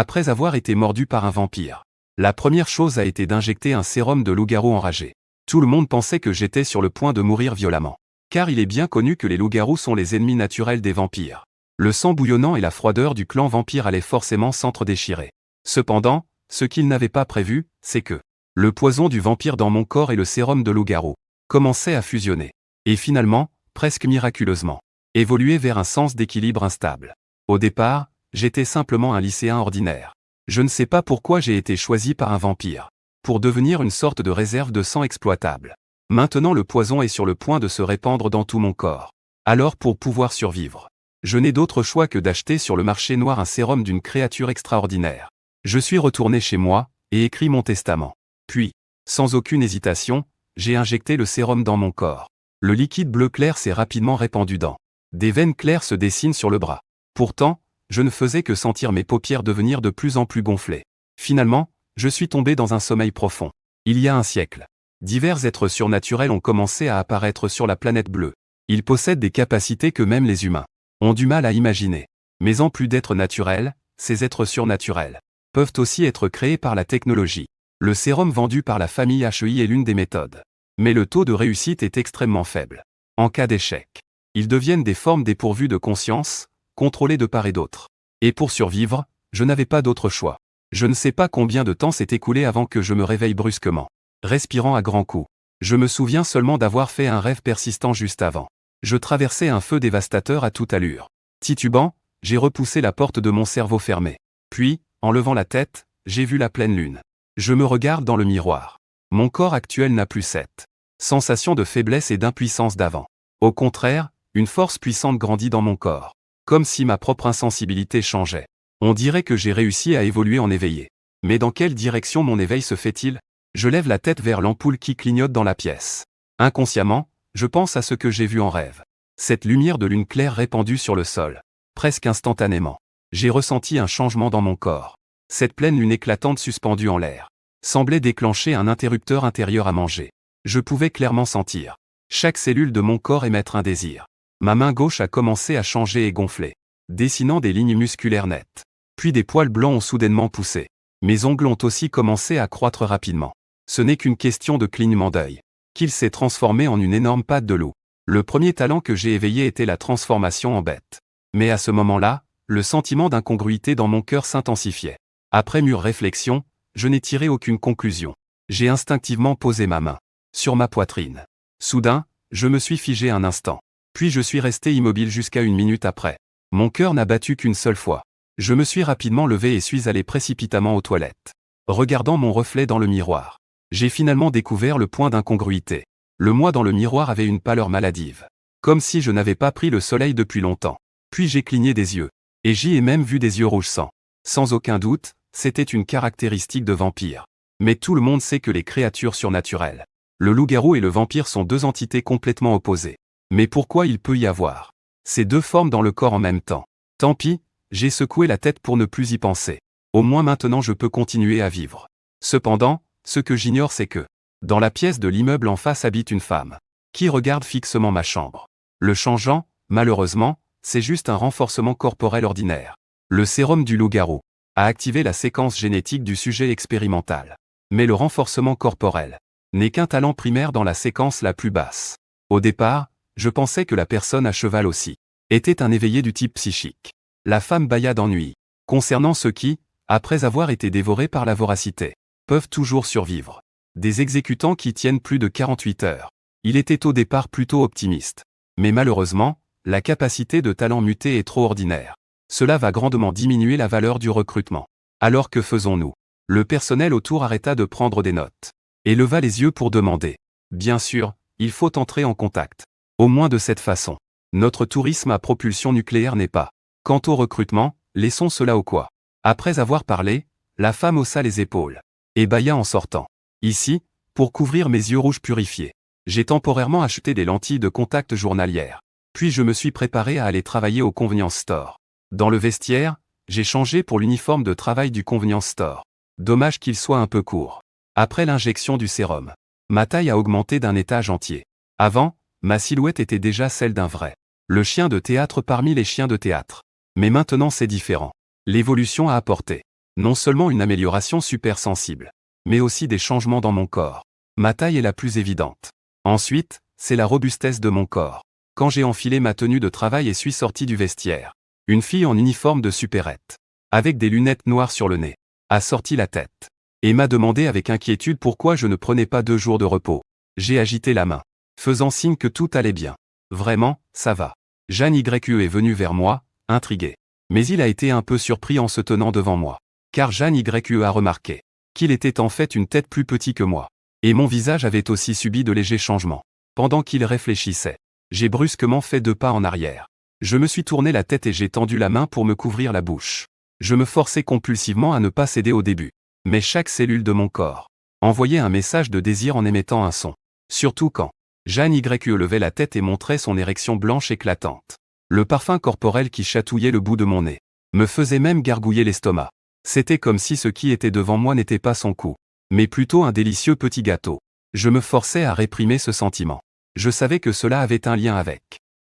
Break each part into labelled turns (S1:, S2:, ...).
S1: Après avoir été mordu par un vampire, la première chose a été d'injecter un sérum de loup-garou enragé. Tout le monde pensait que j'étais sur le point de mourir violemment. Car il est bien connu que les loups-garous sont les ennemis naturels des vampires. Le sang bouillonnant et la froideur du clan vampire allaient forcément s'entre-déchirer. Cependant, ce qu'ils n'avaient pas prévu, c'est que le poison du vampire dans mon corps et le sérum de loup-garou commençaient à fusionner. Et finalement, presque miraculeusement, évoluer vers un sens d'équilibre instable. Au départ, j'étais simplement un lycéen ordinaire. Je ne sais pas pourquoi j'ai été choisi par un vampire. Pour devenir une sorte de réserve de sang exploitable. Maintenant le poison est sur le point de se répandre dans tout mon corps. Alors pour pouvoir survivre, je n'ai d'autre choix que d'acheter sur le marché noir un sérum d'une créature extraordinaire. Je suis retourné chez moi, et écrit mon testament. Puis, sans aucune hésitation, j'ai injecté le sérum dans mon corps. Le liquide bleu clair s'est rapidement répandu dans. Des veines claires se dessinent sur le bras. Pourtant, je ne faisais que sentir mes paupières devenir de plus en plus gonflées. Finalement, je suis tombé dans un sommeil profond. Il y a un siècle, divers êtres surnaturels ont commencé à apparaître sur la planète bleue. Ils possèdent des capacités que même les humains ont du mal à imaginer. Mais en plus d'êtres naturels, ces êtres surnaturels peuvent aussi être créés par la technologie. Le sérum vendu par la famille HEI est l'une des méthodes. Mais le taux de réussite est extrêmement faible. En cas d'échec, ils deviennent des formes dépourvues de conscience, contrôlées de part et d'autre. Et pour survivre, je n'avais pas d'autre choix. Je ne sais pas combien de temps s'est écoulé avant que je me réveille brusquement. Respirant à grands coups. Je me souviens seulement d'avoir fait un rêve persistant juste avant. Je traversais un feu dévastateur à toute allure. Titubant, j'ai repoussé la porte de mon cerveau fermé. Puis, en levant la tête, j'ai vu la pleine lune. Je me regarde dans le miroir. Mon corps actuel n'a plus cette sensation de faiblesse et d'impuissance d'avant. Au contraire, une force puissante grandit dans mon corps. Comme si ma propre insensibilité changeait. On dirait que j'ai réussi à évoluer en éveillé. Mais dans quelle direction mon éveil se fait-il ? Je lève la tête vers l'ampoule qui clignote dans la pièce. Inconsciemment, je pense à ce que j'ai vu en rêve. Cette lumière de lune claire répandue sur le sol. Presque instantanément. J'ai ressenti un changement dans mon corps. Cette pleine lune éclatante suspendue en l'air semblait déclencher un interrupteur intérieur à manger. Je pouvais clairement sentir chaque cellule de mon corps émettre un désir. Ma main gauche a commencé à changer et gonfler, dessinant des lignes musculaires nettes. Puis des poils blancs ont soudainement poussé. Mes ongles ont aussi commencé à croître rapidement. Ce n'est qu'une question de clignement d'œil. Qu'il s'est transformé en une énorme patte de loup. Le premier talent que j'ai éveillé était la transformation en bête. Mais à ce moment-là, le sentiment d'incongruité dans mon cœur s'intensifiait. Après mûre réflexion, je n'ai tiré aucune conclusion. J'ai instinctivement posé ma main sur ma poitrine. Soudain, je me suis figé un instant. Puis je suis resté immobile jusqu'à une minute après. Mon cœur n'a battu qu'une seule fois. Je me suis rapidement levé et suis allé précipitamment aux toilettes. Regardant mon reflet dans le miroir, j'ai finalement découvert le point d'incongruité. Le moi dans le miroir avait une pâleur maladive. Comme si je n'avais pas pris le soleil depuis longtemps. Puis j'ai cligné des yeux. Et j'y ai même vu des yeux rouge sang. Sans aucun doute, c'était une caractéristique de vampire. Mais tout le monde sait que les créatures surnaturelles, le loup-garou et le vampire sont deux entités complètement opposées. Mais pourquoi il peut y avoir ces deux formes dans le corps en même temps? Tant pis, j'ai secoué la tête pour ne plus y penser. Au moins maintenant je peux continuer à vivre. Cependant, ce que j'ignore c'est que, dans la pièce de l'immeuble en face habite une femme, qui regarde fixement ma chambre. Le changeant, malheureusement, c'est juste un renforcement corporel ordinaire. Le sérum du loup-garou a activé la séquence génétique du sujet expérimental. Mais le renforcement corporel n'est qu'un talent primaire dans la séquence la plus basse. Au départ, je pensais que la personne à cheval aussi était un éveillé du type psychique. La femme bâilla d'ennui. Concernant ceux qui, après avoir été dévorés par la voracité, peuvent toujours survivre. Des exécutants qui tiennent plus de 48 heures. Il était au départ plutôt optimiste. Mais malheureusement, la capacité de talent muté est trop ordinaire. Cela va grandement diminuer la valeur du recrutement. Alors que faisons-nous? Le personnel autour arrêta de prendre des notes. Et leva les yeux pour demander. Bien sûr, il faut entrer en contact. Au moins de cette façon. Notre tourisme à propulsion nucléaire n'est pas. Quant au recrutement, laissons cela au quoi. Après avoir parlé, la femme haussa les épaules. Et bâilla en sortant. Ici, pour couvrir mes yeux rouges purifiés, j'ai temporairement acheté des lentilles de contact journalières. Puis je me suis préparé à aller travailler au convenience store. Dans le vestiaire, j'ai changé pour l'uniforme de travail du convenience store. Dommage qu'il soit un peu court. Après l'injection du sérum, ma taille a augmenté d'un étage entier. Avant, ma silhouette était déjà celle d'un vrai. Le chien de théâtre parmi les chiens de théâtre. Mais maintenant c'est différent. L'évolution a apporté Non seulement une amélioration super sensible, mais aussi des changements dans mon corps. Ma taille est la plus évidente. Ensuite, c'est la robustesse de mon corps. Quand j'ai enfilé ma tenue de travail et suis sorti du vestiaire, une fille en uniforme de supérette, avec des lunettes noires sur le nez, a sorti la tête et m'a demandé avec inquiétude pourquoi je ne prenais pas 2 jours de repos. J'ai agité la main, faisant signe que tout allait bien. Vraiment, ça va. Jeanne YE est venu vers moi, intrigué. Mais il a été un peu surpris en se tenant devant moi. Car Jeanne YE a remarqué qu'il était en fait une tête plus petite que moi. Et mon visage avait aussi subi de légers changements. Pendant qu'il réfléchissait, j'ai brusquement fait 2 pas en arrière. Je me suis tourné la tête et j'ai tendu la main pour me couvrir la bouche. Je me forçais compulsivement à ne pas céder au début. Mais chaque cellule de mon corps envoyait un message de désir en émettant un son. Surtout quand Jeanne YE levait la tête et montrait son érection blanche éclatante. Le parfum corporel qui chatouillait le bout de mon nez me faisait même gargouiller l'estomac. C'était comme si ce qui était devant moi n'était pas son cou, mais plutôt un délicieux petit gâteau. Je me forçais à réprimer ce sentiment. Je savais que cela avait un lien avec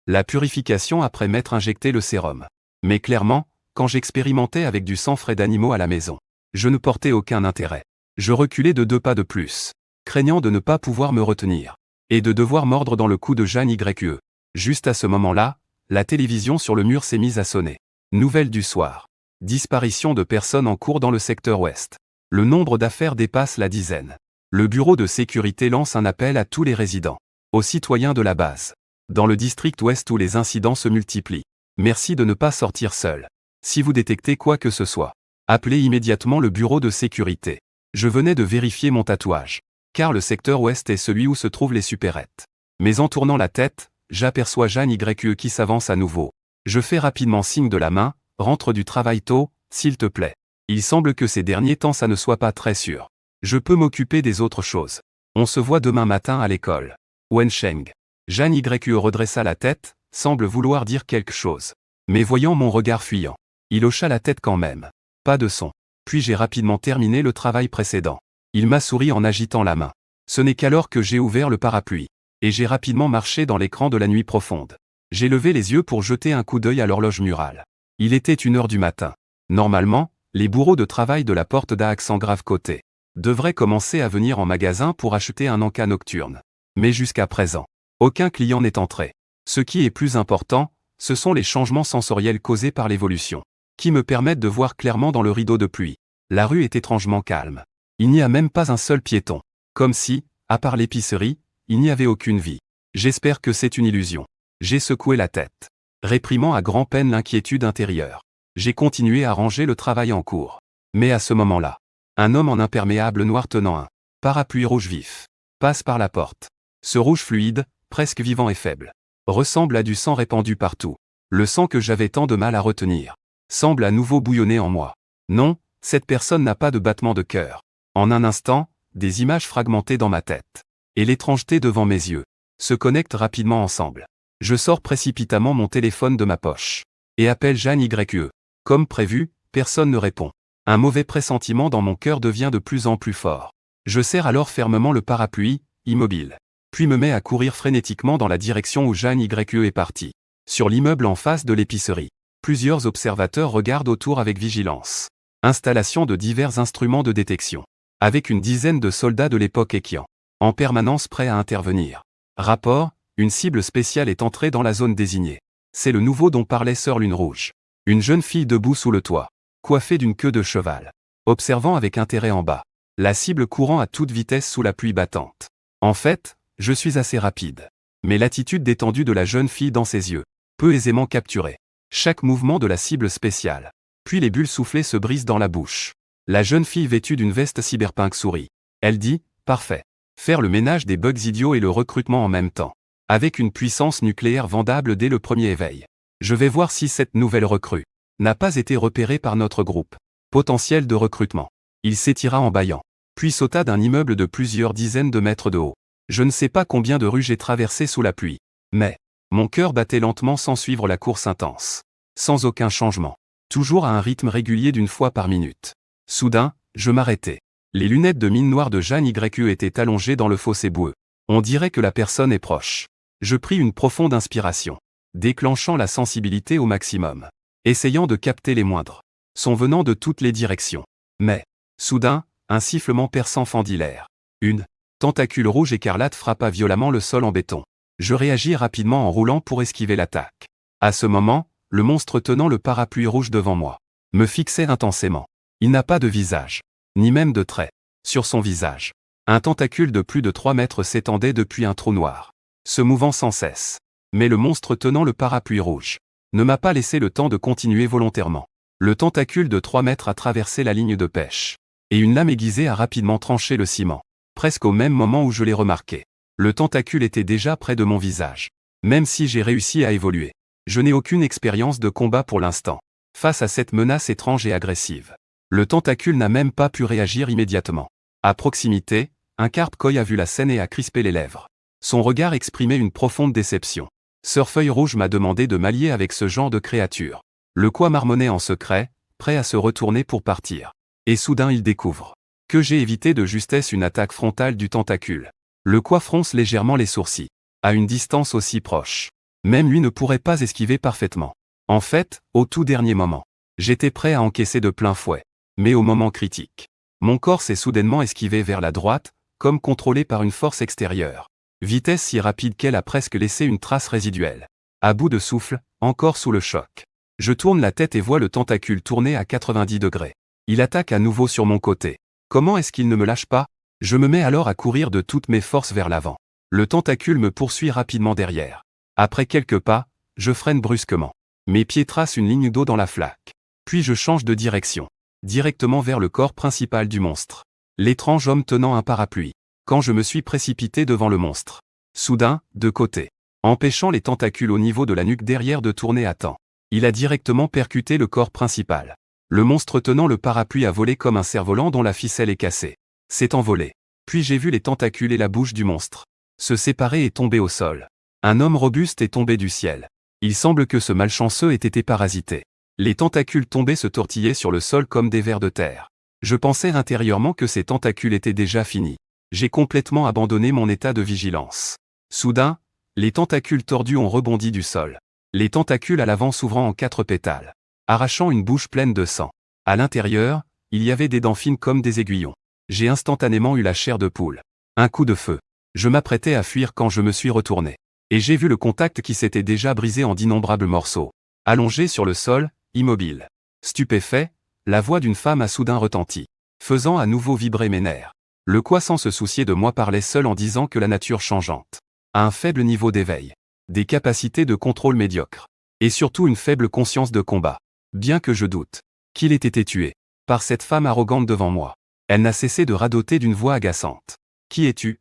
S1: la purification après m'être injecté le sérum. Mais clairement, quand j'expérimentais avec du sang frais d'animaux à la maison, je ne portais aucun intérêt. Je reculais de 2 pas de plus, craignant de ne pas pouvoir me retenir, et de devoir mordre dans le cou de Jeanne YE. Juste à ce moment-là, la télévision sur le mur s'est mise à sonner. Nouvelle du soir. Disparition de personnes en cours dans le secteur ouest. Le nombre d'affaires dépasse la dizaine. Le bureau de sécurité lance un appel à tous les résidents, aux citoyens de la base, dans le district ouest où les incidents se multiplient. Merci de ne pas sortir seul. Si vous détectez quoi que ce soit, appelez immédiatement le bureau de sécurité. Je venais de vérifier mon tatouage, car le secteur ouest est celui où se trouvent les supérettes. Mais en tournant la tête, j'aperçois Jeanne YE qui s'avance à nouveau. Je fais rapidement signe de la main, rentre du travail tôt, s'il te plaît. Il semble que ces derniers temps ça ne soit pas très sûr. Je peux m'occuper des autres choses. On se voit demain matin à l'école. Wensheng. Jeanne YE redressa la tête, semble vouloir dire quelque chose. Mais voyant mon regard fuyant, il hocha la tête quand même. Pas de son. Puis j'ai rapidement terminé le travail précédent. Il m'a souri en agitant la main. Ce n'est qu'alors que j'ai ouvert le parapluie. Et j'ai rapidement marché dans l'écran de la nuit profonde. J'ai levé les yeux pour jeter un coup d'œil à l'horloge murale. Il était 1h du matin. Normalement, les bourreaux de travail de la porte d'A accent grave côté devraient commencer à venir en magasin pour acheter un encas nocturne. Mais jusqu'à présent, aucun client n'est entré. Ce qui est plus important, ce sont les changements sensoriels causés par l'évolution, qui me permettent de voir clairement dans le rideau de pluie. La rue est étrangement calme. Il n'y a même pas un seul piéton. Comme si, à part l'épicerie, il n'y avait aucune vie. J'espère que c'est une illusion. J'ai secoué la tête, réprimant à grand-peine l'inquiétude intérieure. J'ai continué à ranger le travail en cours. Mais à ce moment-là, un homme en imperméable noir tenant un parapluie rouge vif passe par la porte. Ce rouge fluide, presque vivant et faible, ressemble à du sang répandu partout. Le sang que j'avais tant de mal à retenir semble à nouveau bouillonner en moi. Non, cette personne n'a pas de battement de cœur. En un instant, des images fragmentées dans ma tête et l'étrangeté devant mes yeux se connectent rapidement ensemble. Je sors précipitamment mon téléphone de ma poche et appelle Jeanne YE. Comme prévu, personne ne répond. Un mauvais pressentiment dans mon cœur devient de plus en plus fort. Je serre alors fermement le parapluie, immobile, puis me mets à courir frénétiquement dans la direction où Jeanne YE est partie. Sur l'immeuble en face de l'épicerie, plusieurs observateurs regardent autour avec vigilance. Installation de divers instruments de détection, avec une dizaine de soldats de l'époque Ekian, en permanence prêts à intervenir. Rapport, une cible spéciale est entrée dans la zone désignée. C'est le nouveau dont parlait Sœur Lune Rouge. Une jeune fille debout sous le toit, coiffée d'une queue de cheval, observant avec intérêt en bas, la cible courant à toute vitesse sous la pluie battante. En fait, je suis assez rapide. Mais l'attitude détendue de la jeune fille dans ses yeux peut aisément capturer chaque mouvement de la cible spéciale. Puis les bulles soufflées se brisent dans la bouche. La jeune fille vêtue d'une veste cyberpunk sourit. Elle dit, parfait. Faire le ménage des bugs idiots et le recrutement en même temps. Avec une puissance nucléaire vendable dès le premier éveil. Je vais voir si cette nouvelle recrue n'a pas été repérée par notre groupe potentiel de recrutement. Il s'étira en bâillant, puis sauta d'un immeuble de plusieurs dizaines de mètres de haut. Je ne sais pas combien de rues j'ai traversées sous la pluie, mais mon cœur battait lentement sans suivre la course intense. Sans aucun changement. Toujours à un rythme régulier d'une fois par minute. Soudain, je m'arrêtai. Les lunettes de mine noire de Jeanne YE étaient allongées dans le fossé boueux. On dirait que la personne est proche. Je pris une profonde inspiration, déclenchant la sensibilité au maximum, essayant de capter les moindres sons venant de toutes les directions. Mais, soudain, un sifflement perçant fendit l'air. Une tentacule rouge écarlate frappa violemment le sol en béton. Je réagis rapidement en roulant pour esquiver l'attaque. À ce moment, le monstre tenant le parapluie rouge devant moi me fixait intensément. Il n'a pas de visage, ni même de traits. Sur son visage, un tentacule de plus de 3 mètres s'étendait depuis un trou noir, se mouvant sans cesse. Mais le monstre tenant le parapluie rouge ne m'a pas laissé le temps de continuer volontairement. Le tentacule de 3 mètres a traversé la ligne de pêche, et une lame aiguisée a rapidement tranché le ciment. Presque au même moment où je l'ai remarqué, le tentacule était déjà près de mon visage. Même si j'ai réussi à évoluer, je n'ai aucune expérience de combat pour l'instant. Face à cette menace étrange et agressive, le tentacule n'a même pas pu réagir immédiatement. À proximité, un carpe-koi a vu la scène et a crispé les lèvres. Son regard exprimait une profonde déception. Surfeuille Rouge m'a demandé de m'allier avec ce genre de créature. Le koi marmonnait en secret, prêt à se retourner pour partir. Et soudain il découvre que j'ai évité de justesse une attaque frontale du tentacule. Le koi fronce légèrement les sourcils, à une distance aussi proche. Même lui ne pourrait pas esquiver parfaitement. En fait, au tout dernier moment, j'étais prêt à encaisser de plein fouet. Mais au moment critique, mon corps s'est soudainement esquivé vers la droite, comme contrôlé par une force extérieure. Vitesse si rapide qu'elle a presque laissé une trace résiduelle. À bout de souffle, encore sous le choc. Je tourne la tête et vois le tentacule tourner à 90 degrés. Il attaque à nouveau sur mon côté. Comment est-ce qu'il ne me lâche pas? Je me mets alors à courir de toutes mes forces vers l'avant. Le tentacule me poursuit rapidement derrière. Après quelques pas, je freine brusquement. Mes pieds tracent une ligne d'eau dans la flaque. Puis je change de direction, directement vers le corps principal du monstre. L'étrange homme tenant un parapluie. Quand je me suis précipité devant le monstre, soudain, de côté, empêchant les tentacules au niveau de la nuque derrière de tourner à temps, il a directement percuté le corps principal. Le monstre tenant le parapluie a volé comme un cerf-volant dont la ficelle est cassée. S'est envolé. Puis j'ai vu les tentacules et la bouche du monstre se séparer et tomber au sol. Un homme robuste est tombé du ciel. Il semble que ce malchanceux ait été parasité. Les tentacules tombés se tortillaient sur le sol comme des vers de terre. Je pensais intérieurement que ces tentacules étaient déjà finis. J'ai complètement abandonné mon état de vigilance. Soudain, les tentacules tordus ont rebondi du sol. Les tentacules à l'avant s'ouvrant en 4 pétales, arrachant une bouche pleine de sang. À l'intérieur, il y avait des dents fines comme des aiguillons. J'ai instantanément eu la chair de poule. Un coup de feu. Je m'apprêtais à fuir quand je me suis retourné. Et j'ai vu le contact qui s'était déjà brisé en d'innombrables morceaux. Allongé sur le sol, immobile. Stupéfait, la voix d'une femme a soudain retenti, faisant à nouveau vibrer mes nerfs. Le koi sans se soucier de moi parlait seul en disant que la nature changeante a un faible niveau d'éveil, des capacités de contrôle médiocres, et surtout une faible conscience de combat. Bien que je doute qu'il ait été tué par cette femme arrogante devant moi, elle n'a cessé de radoter d'une voix agaçante. « Qui es-tu »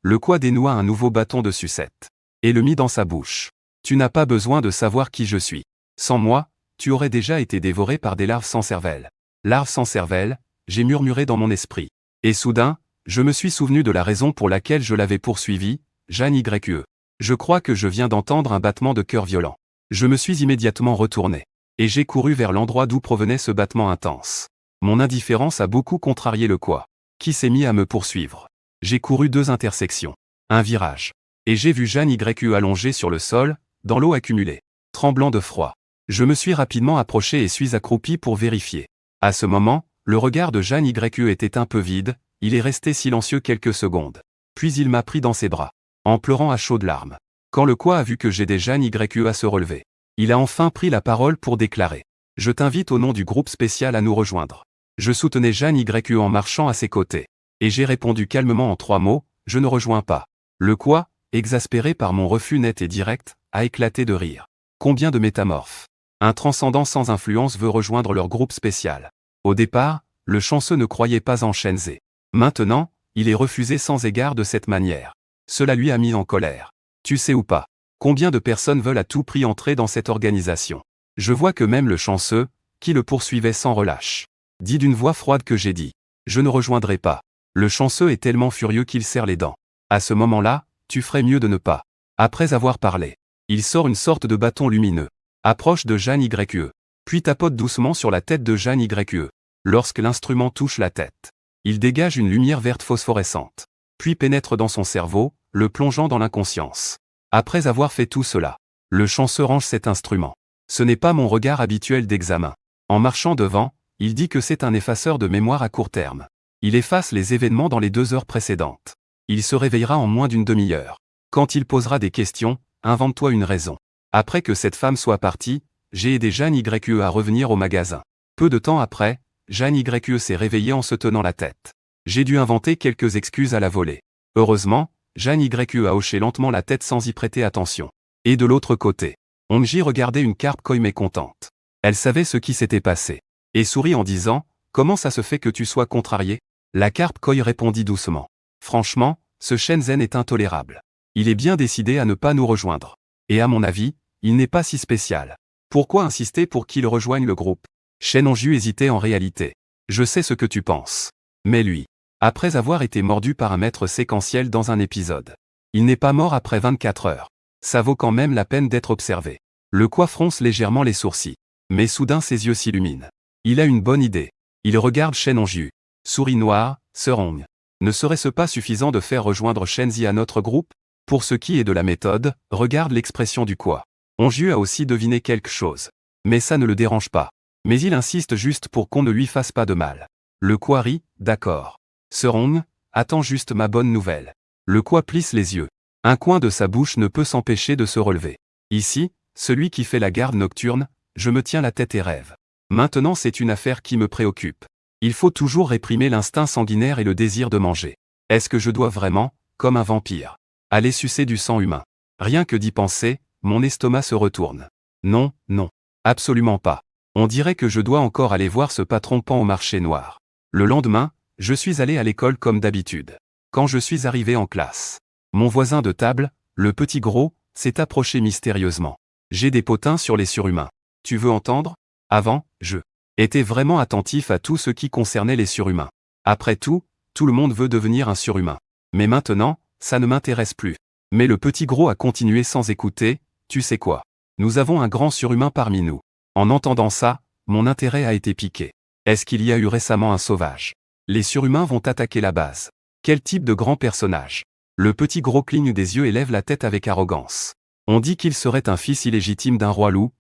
S1: Le koi dénoua un nouveau bâton de sucette et le mit dans sa bouche. « Tu n'as pas besoin de savoir qui je suis. Sans moi, tu aurais déjà été dévoré par des larves sans cervelle. » Larves sans cervelle, j'ai murmuré dans mon esprit. Et soudain, je me suis souvenu de la raison pour laquelle je l'avais poursuivi, Jeanne YE. Je crois que je viens d'entendre un battement de cœur violent. Je me suis immédiatement retourné. Et j'ai couru vers l'endroit d'où provenait ce battement intense. Mon indifférence a beaucoup contrarié le koi, qui s'est mis à me poursuivre. J'ai couru 2 intersections, un virage. Et j'ai vu Jeanne YE allongée sur le sol, dans l'eau accumulée. Tremblant de froid, je me suis rapidement approché et suis accroupi pour vérifier. À ce moment, le regard de Jeanne YE était un peu vide, il est resté silencieux quelques secondes. Puis il m'a pris dans ses bras, en pleurant à chaudes larmes. Quand le koi a vu que j'aidais Jeanne YE à se relever, il a enfin pris la parole pour déclarer « Je t'invite au nom du groupe spécial à nous rejoindre ». Je soutenais Jeanne YE en marchant à ses côtés. Et j'ai répondu calmement en 3 mots « Je ne rejoins pas ». Le koi, exaspéré par mon refus net et direct, a éclaté de rire. Combien de métamorphes? Un transcendant sans influence veut rejoindre leur groupe spécial. Au départ, le chanceux ne croyait pas en Shenzé. Maintenant, il est refusé sans égard de cette manière. Cela lui a mis en colère. Tu sais ou pas, combien de personnes veulent à tout prix entrer dans cette organisation? Je vois que même le chanceux, qui le poursuivait sans relâche, dit d'une voix froide que j'ai dit « Je ne rejoindrai pas ». Le chanceux est tellement furieux qu'il serre les dents. À ce moment-là, tu ferais mieux de ne pas. Après avoir parlé, il sort une sorte de bâton lumineux, approche de Jeanne YE, puis tapote doucement sur la tête de Jeanne YE. Lorsque l'instrument touche la tête, il dégage une lumière verte phosphorescente, puis pénètre dans son cerveau, le plongeant dans l'inconscience. Après avoir fait tout cela, le chanceux range cet instrument. Ce n'est pas mon regard habituel d'examen. En marchant devant, il dit que c'est un effaceur de mémoire à court terme. Il efface les événements dans les 2 heures précédentes. Il se réveillera en moins d'une demi-heure. Quand il posera des questions, invente-toi une raison. Après que cette femme soit partie, j'ai aidé Jeanne YE à revenir au magasin. Peu de temps après, Jeanne YE s'est réveillée en se tenant la tête. J'ai dû inventer quelques excuses à la volée. Heureusement, Jeanne YE a hoché lentement la tête sans y prêter attention. Et de l'autre côté, Onji regardait une carpe koi mécontente. Elle savait ce qui s'était passé. Et sourit en disant « Comment ça se fait que tu sois contrarié ?» La carpe koi répondit doucement. « Franchement, ce Shenzhen est intolérable. Il est bien décidé à ne pas nous rejoindre. Et à mon avis, il n'est pas si spécial. Pourquoi insister pour qu'il rejoigne le groupe ?» Shen Onju hésitait en réalité. « Je sais ce que tu penses. Mais lui, après avoir été mordu par un maître séquentiel dans un épisode, il n'est pas mort après 24 heures. Ça vaut quand même la peine d'être observé. » Le Kwa fronce légèrement les sourcils. Mais soudain ses yeux s'illuminent. Il a une bonne idée. Il regarde Shen Onju. Souris noire, Serong. Ne serait-ce pas suffisant de faire rejoindre Shenzi à notre groupe? Pour ce qui est de la méthode, regarde l'expression du Kwa. Onju a aussi deviné quelque chose. Mais ça ne le dérange pas. Mais il insiste juste pour qu'on ne lui fasse pas de mal. Le Kwa rit, d'accord. Serong, attends juste ma bonne nouvelle. Le Kwa plisse les yeux. Un coin de sa bouche ne peut s'empêcher de se relever. Ici, celui qui fait la garde nocturne, je me tiens la tête et rêve. Maintenant c'est une affaire qui me préoccupe. Il faut toujours réprimer l'instinct sanguinaire et le désir de manger. Est-ce que je dois vraiment, comme un vampire, aller sucer du sang humain? Rien que d'y penser, mon estomac se retourne. Non, non. Absolument pas. On dirait que je dois encore aller voir ce patron pan au marché noir. Le lendemain, je suis allé à l'école comme d'habitude. Quand je suis arrivé en classe, mon voisin de table, le petit gros, s'est approché mystérieusement. J'ai des potins sur les surhumains. Tu veux entendre? Avant, je était vraiment attentif à tout ce qui concernait les surhumains. Après tout le monde veut devenir un surhumain. Mais maintenant, ça ne m'intéresse plus. Mais le petit gros a continué sans écouter, tu sais quoi? Nous avons un grand surhumain parmi nous. En entendant ça, mon intérêt a été piqué. Est-ce qu'il y a eu récemment un sauvage? Les surhumains vont attaquer la base. Quel type de grand personnage? Le petit gros cligne des yeux et lève la tête avec arrogance. On dit qu'il serait un fils illégitime d'un roi loup,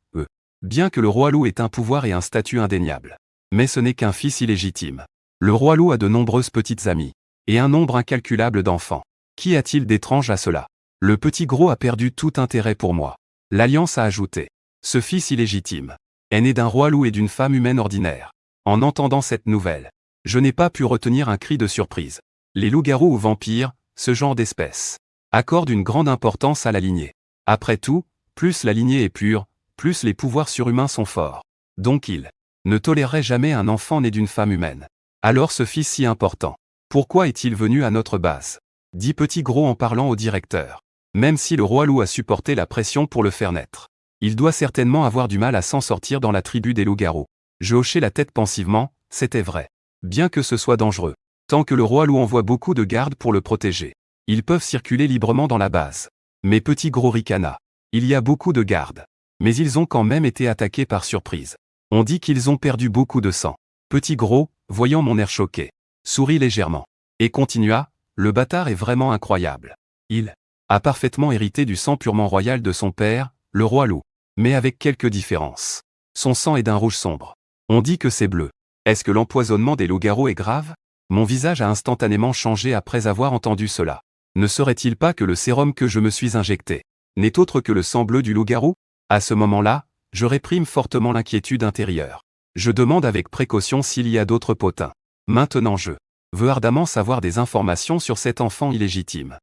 S1: bien que le roi loup ait un pouvoir et un statut indéniable. Mais ce n'est qu'un fils illégitime. Le roi loup a de nombreuses petites amies. Et un nombre incalculable d'enfants. Qu'y a-t-il d'étrange à cela? Le petit gros a perdu tout intérêt pour moi. L'Alliance a ajouté. Ce fils illégitime est né d'un roi loup et d'une femme humaine ordinaire. En entendant cette nouvelle, je n'ai pas pu retenir un cri de surprise. Les loups-garous ou vampires, ce genre d'espèce, accordent une grande importance à la lignée. Après tout, plus la lignée est pure, plus les pouvoirs surhumains sont forts. Donc il ne tolérerait jamais un enfant né d'une femme humaine. Alors ce fils si important, pourquoi est-il venu à notre base? Dit petit gros en parlant au directeur. Même si le roi loup a supporté la pression pour le faire naître, il doit certainement avoir du mal à s'en sortir dans la tribu des loups-garous. Je hochai la tête pensivement, c'était vrai. Bien que ce soit dangereux, tant que le roi loup envoie beaucoup de gardes pour le protéger, ils peuvent circuler librement dans la base. Mais petit gros ricana, il y a beaucoup de gardes. Mais ils ont quand même été attaqués par surprise. On dit qu'ils ont perdu beaucoup de sang. Petit gros, voyant mon air choqué, sourit légèrement. Et continua, le bâtard est vraiment incroyable. Il a parfaitement hérité du sang purement royal de son père, le roi loup. Mais avec quelques différences. Son sang est d'un rouge sombre. On dit que c'est bleu. Est-ce que l'empoisonnement des loups-garous est grave? Mon visage a instantanément changé après avoir entendu cela. Ne serait-il pas que le sérum que je me suis injecté n'est autre que le sang bleu du loup-garou? À ce moment-là, je réprime fortement l'inquiétude intérieure. Je demande avec précaution s'il y a d'autres potins. Maintenant je veux ardemment savoir des informations sur cet enfant illégitime.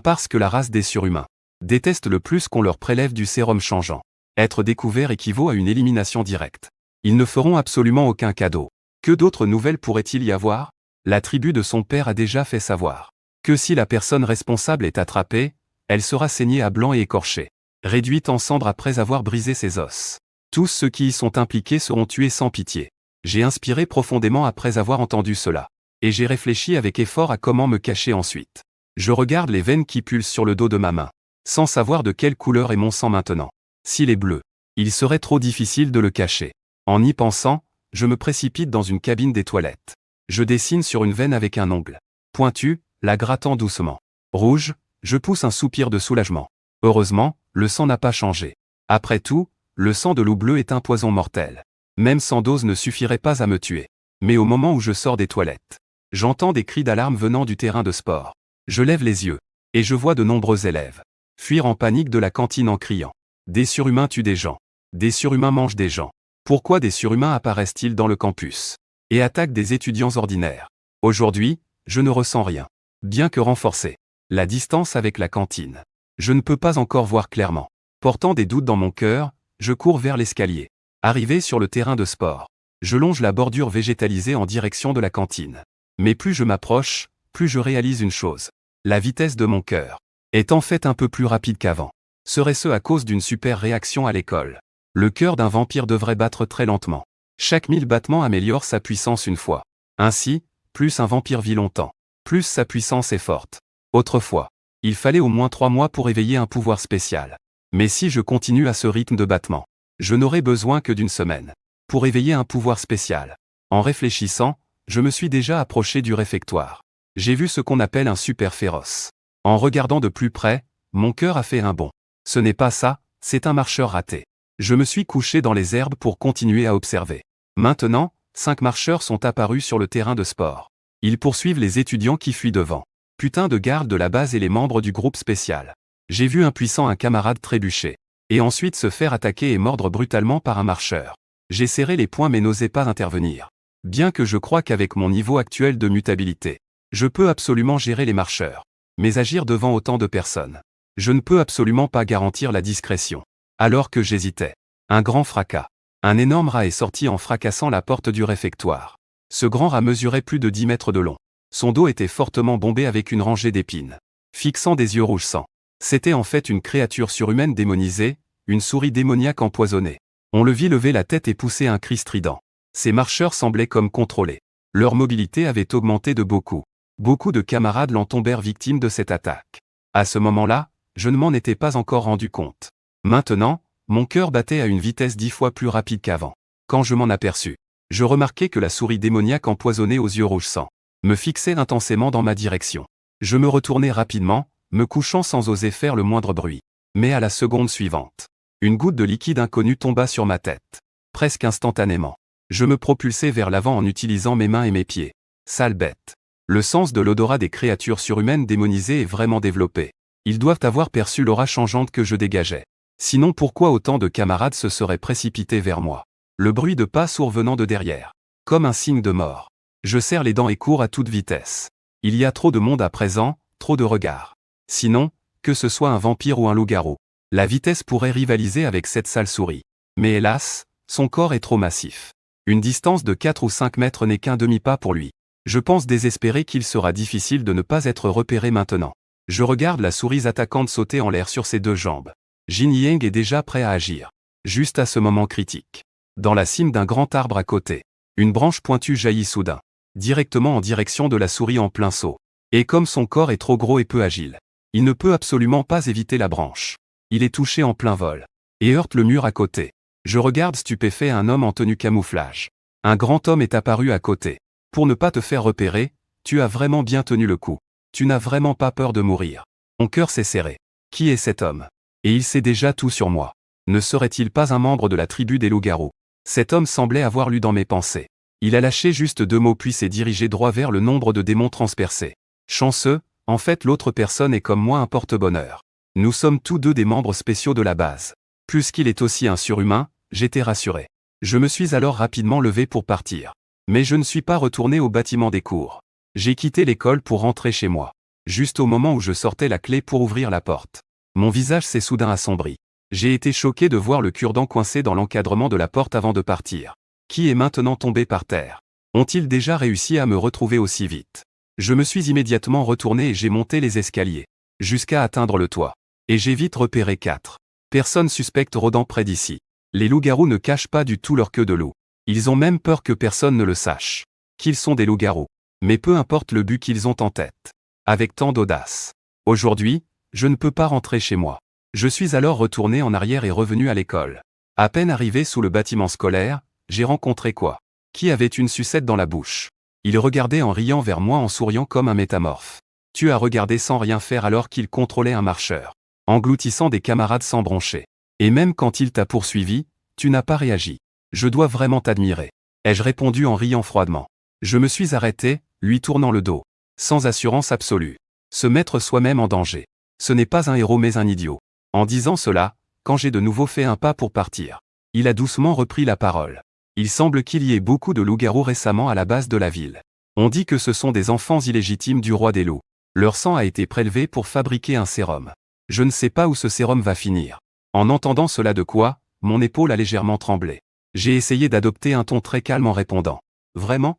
S1: Parce que la race des surhumains déteste le plus qu'on leur prélève du sérum changeant. Être découvert équivaut à une élimination directe. Ils ne feront absolument aucun cadeau. Que d'autres nouvelles pourrait-il y avoir? La tribu de son père a déjà fait savoir que si la personne responsable est attrapée, elle sera saignée à blanc et écorchée, réduite en cendres après avoir brisé ses os. Tous ceux qui y sont impliqués seront tués sans pitié. J'ai inspiré profondément après avoir entendu cela. Et j'ai réfléchi avec effort à comment me cacher ensuite. Je regarde les veines qui pulsent sur le dos de ma main, sans savoir de quelle couleur est mon sang maintenant. S'il est bleu, il serait trop difficile de le cacher. En y pensant, je me précipite dans une cabine des toilettes. Je dessine sur une veine avec un ongle pointu, la grattant doucement. Rouge, je pousse un soupir de soulagement. Heureusement, le sang n'a pas changé. Après tout, le sang de loup bleu est un poison mortel. Même 100 doses ne suffiraient pas à me tuer. Mais au moment où je sors des toilettes, j'entends des cris d'alarme venant du terrain de sport. Je lève les yeux, et je vois de nombreux élèves fuir en panique de la cantine en criant. Des surhumains tuent des gens. Des surhumains mangent des gens. Pourquoi des surhumains apparaissent-ils dans le campus et attaquent des étudiants ordinaires? Aujourd'hui, je ne ressens rien. Bien que renforcé, la distance avec la cantine, je ne peux pas encore voir clairement. Portant des doutes dans mon cœur, je cours vers l'escalier. Arrivé sur le terrain de sport, je longe la bordure végétalisée en direction de la cantine. Mais plus je m'approche, plus je réalise une chose. La vitesse de mon cœur est en fait un peu plus rapide qu'avant. Serait-ce à cause d'une super réaction à l'école? Le cœur d'un vampire devrait battre très lentement. Chaque 1000 battements améliore sa puissance une fois. Ainsi, plus un vampire vit longtemps, plus sa puissance est forte. Autrefois, il fallait au moins 3 mois pour éveiller un pouvoir spécial. Mais si je continue à ce rythme de battement, je n'aurai besoin que d'une semaine pour éveiller un pouvoir spécial. En réfléchissant, je me suis déjà approché du réfectoire. J'ai vu ce qu'on appelle un super féroce. En regardant de plus près, mon cœur a fait un bond. Ce n'est pas ça, c'est un marcheur raté. Je me suis couché dans les herbes pour continuer à observer. Maintenant, 5 marcheurs sont apparus sur le terrain de sport. Ils poursuivent les étudiants qui fuient devant. Putain de garde de la base et les membres du groupe spécial. J'ai vu un camarade trébucher. Et ensuite se faire attaquer et mordre brutalement par un marcheur. J'ai serré les poings mais n'osais pas intervenir. Bien que je crois qu'avec mon niveau actuel de mutabilité, je peux absolument gérer les marcheurs. Mais agir devant autant de personnes, je ne peux absolument pas garantir la discrétion. Alors que j'hésitais, un grand fracas. Un énorme rat est sorti en fracassant la porte du réfectoire. Ce grand rat mesurait plus de 10 mètres de long. Son dos était fortement bombé avec une rangée d'épines, fixant des yeux rouge sang. C'était en fait une créature surhumaine démonisée, une souris démoniaque empoisonnée. On le vit lever la tête et pousser un cri strident. Ces marcheurs semblaient comme contrôlés. Leur mobilité avait augmenté de beaucoup. Beaucoup de camarades l'en tombèrent victimes de cette attaque. À ce moment-là, je ne m'en étais pas encore rendu compte. Maintenant, mon cœur battait à une vitesse 10 fois plus rapide qu'avant. Quand je m'en aperçus, je remarquai que la souris démoniaque empoisonnée aux yeux rouge sang me fixait intensément dans ma direction. Je me retournai rapidement, me couchant sans oser faire le moindre bruit. Mais à la seconde suivante, une goutte de liquide inconnu tomba sur ma tête. Presque instantanément, je me propulsai vers l'avant en utilisant mes mains et mes pieds. Sale bête. Le sens de l'odorat des créatures surhumaines démonisées est vraiment développé. Ils doivent avoir perçu l'aura changeante que je dégageais. Sinon pourquoi autant de camarades se seraient précipités vers moi? Le bruit de pas sourd venant de derrière. Comme un signe de mort. Je serre les dents et cours à toute vitesse. Il y a trop de monde à présent, trop de regards. Sinon, que ce soit un vampire ou un loup-garou, la vitesse pourrait rivaliser avec cette sale souris. Mais hélas, son corps est trop massif. Une distance de 4 ou 5 mètres n'est qu'un demi-pas pour lui. Je pense désespéré qu'il sera difficile de ne pas être repéré maintenant. Je regarde la souris attaquante sauter en l'air sur ses 2 jambes. Jin Yang est déjà prêt à agir. Juste à ce moment critique. Dans la cime d'un grand arbre à côté, une branche pointue jaillit soudain, directement en direction de la souris en plein saut. Et comme son corps est trop gros et peu agile, il ne peut absolument pas éviter la branche. Il est touché en plein vol et heurte le mur à côté. Je regarde stupéfait un homme en tenue camouflage. Un grand homme est apparu à côté. Pour ne pas te faire repérer, tu as vraiment bien tenu le coup. Tu n'as vraiment pas peur de mourir. Mon cœur s'est serré. Qui est cet homme? Et il sait déjà tout sur moi. Ne serait-il pas un membre de la tribu des loups-garous? Cet homme semblait avoir lu dans mes pensées. Il a lâché juste 2 mots puis s'est dirigé droit vers le nombre de démons transpercés. Chanceux, en fait l'autre personne est comme moi un porte-bonheur. Nous sommes tous 2 des membres spéciaux de la base. Puisqu'il est aussi un surhumain, j'étais rassuré. Je me suis alors rapidement levé pour partir. Mais je ne suis pas retourné au bâtiment des cours. J'ai quitté l'école pour rentrer chez moi. Juste au moment où je sortais la clé pour ouvrir la porte. Mon visage s'est soudain assombri. J'ai été choqué de voir le cure-dent coincé dans l'encadrement de la porte avant de partir. Qui est maintenant tombé par terre? Ont-ils déjà réussi à me retrouver aussi vite? Je me suis immédiatement retourné et j'ai monté les escaliers. Jusqu'à atteindre le toit. Et j'ai vite repéré 4 personnes suspectes rôdant près d'ici. Les loups-garous ne cachent pas du tout leur queue de loup. Ils ont même peur que personne ne le sache. Qu'ils sont des loups-garous. Mais peu importe le but qu'ils ont en tête. Avec tant d'audace. Aujourd'hui, je ne peux pas rentrer chez moi. Je suis alors retourné en arrière et revenu à l'école. À peine arrivé sous le bâtiment scolaire, j'ai rencontré quoi? Qui avait une sucette dans la bouche. Il regardait en riant vers moi en souriant comme un métamorphe. Tu as regardé sans rien faire alors qu'il contrôlait un marcheur. Engloutissant des camarades sans broncher. Et même quand il t'a poursuivi, tu n'as pas réagi. Je dois vraiment t'admirer. Ai-je répondu en riant froidement. Je me suis arrêté, lui tournant le dos. Sans assurance absolue. Se mettre soi-même en danger. Ce n'est pas un héros mais un idiot. En disant cela, quand j'ai de nouveau fait un pas pour partir, il a doucement repris la parole. Il semble qu'il y ait beaucoup de loups-garous récemment à la base de la ville. On dit que ce sont des enfants illégitimes du roi des loups. Leur sang a été prélevé pour fabriquer un sérum. Je ne sais pas où ce sérum va finir. En entendant cela de quoi, mon épaule a légèrement tremblé. J'ai essayé d'adopter un ton très calme en répondant. Vraiment ?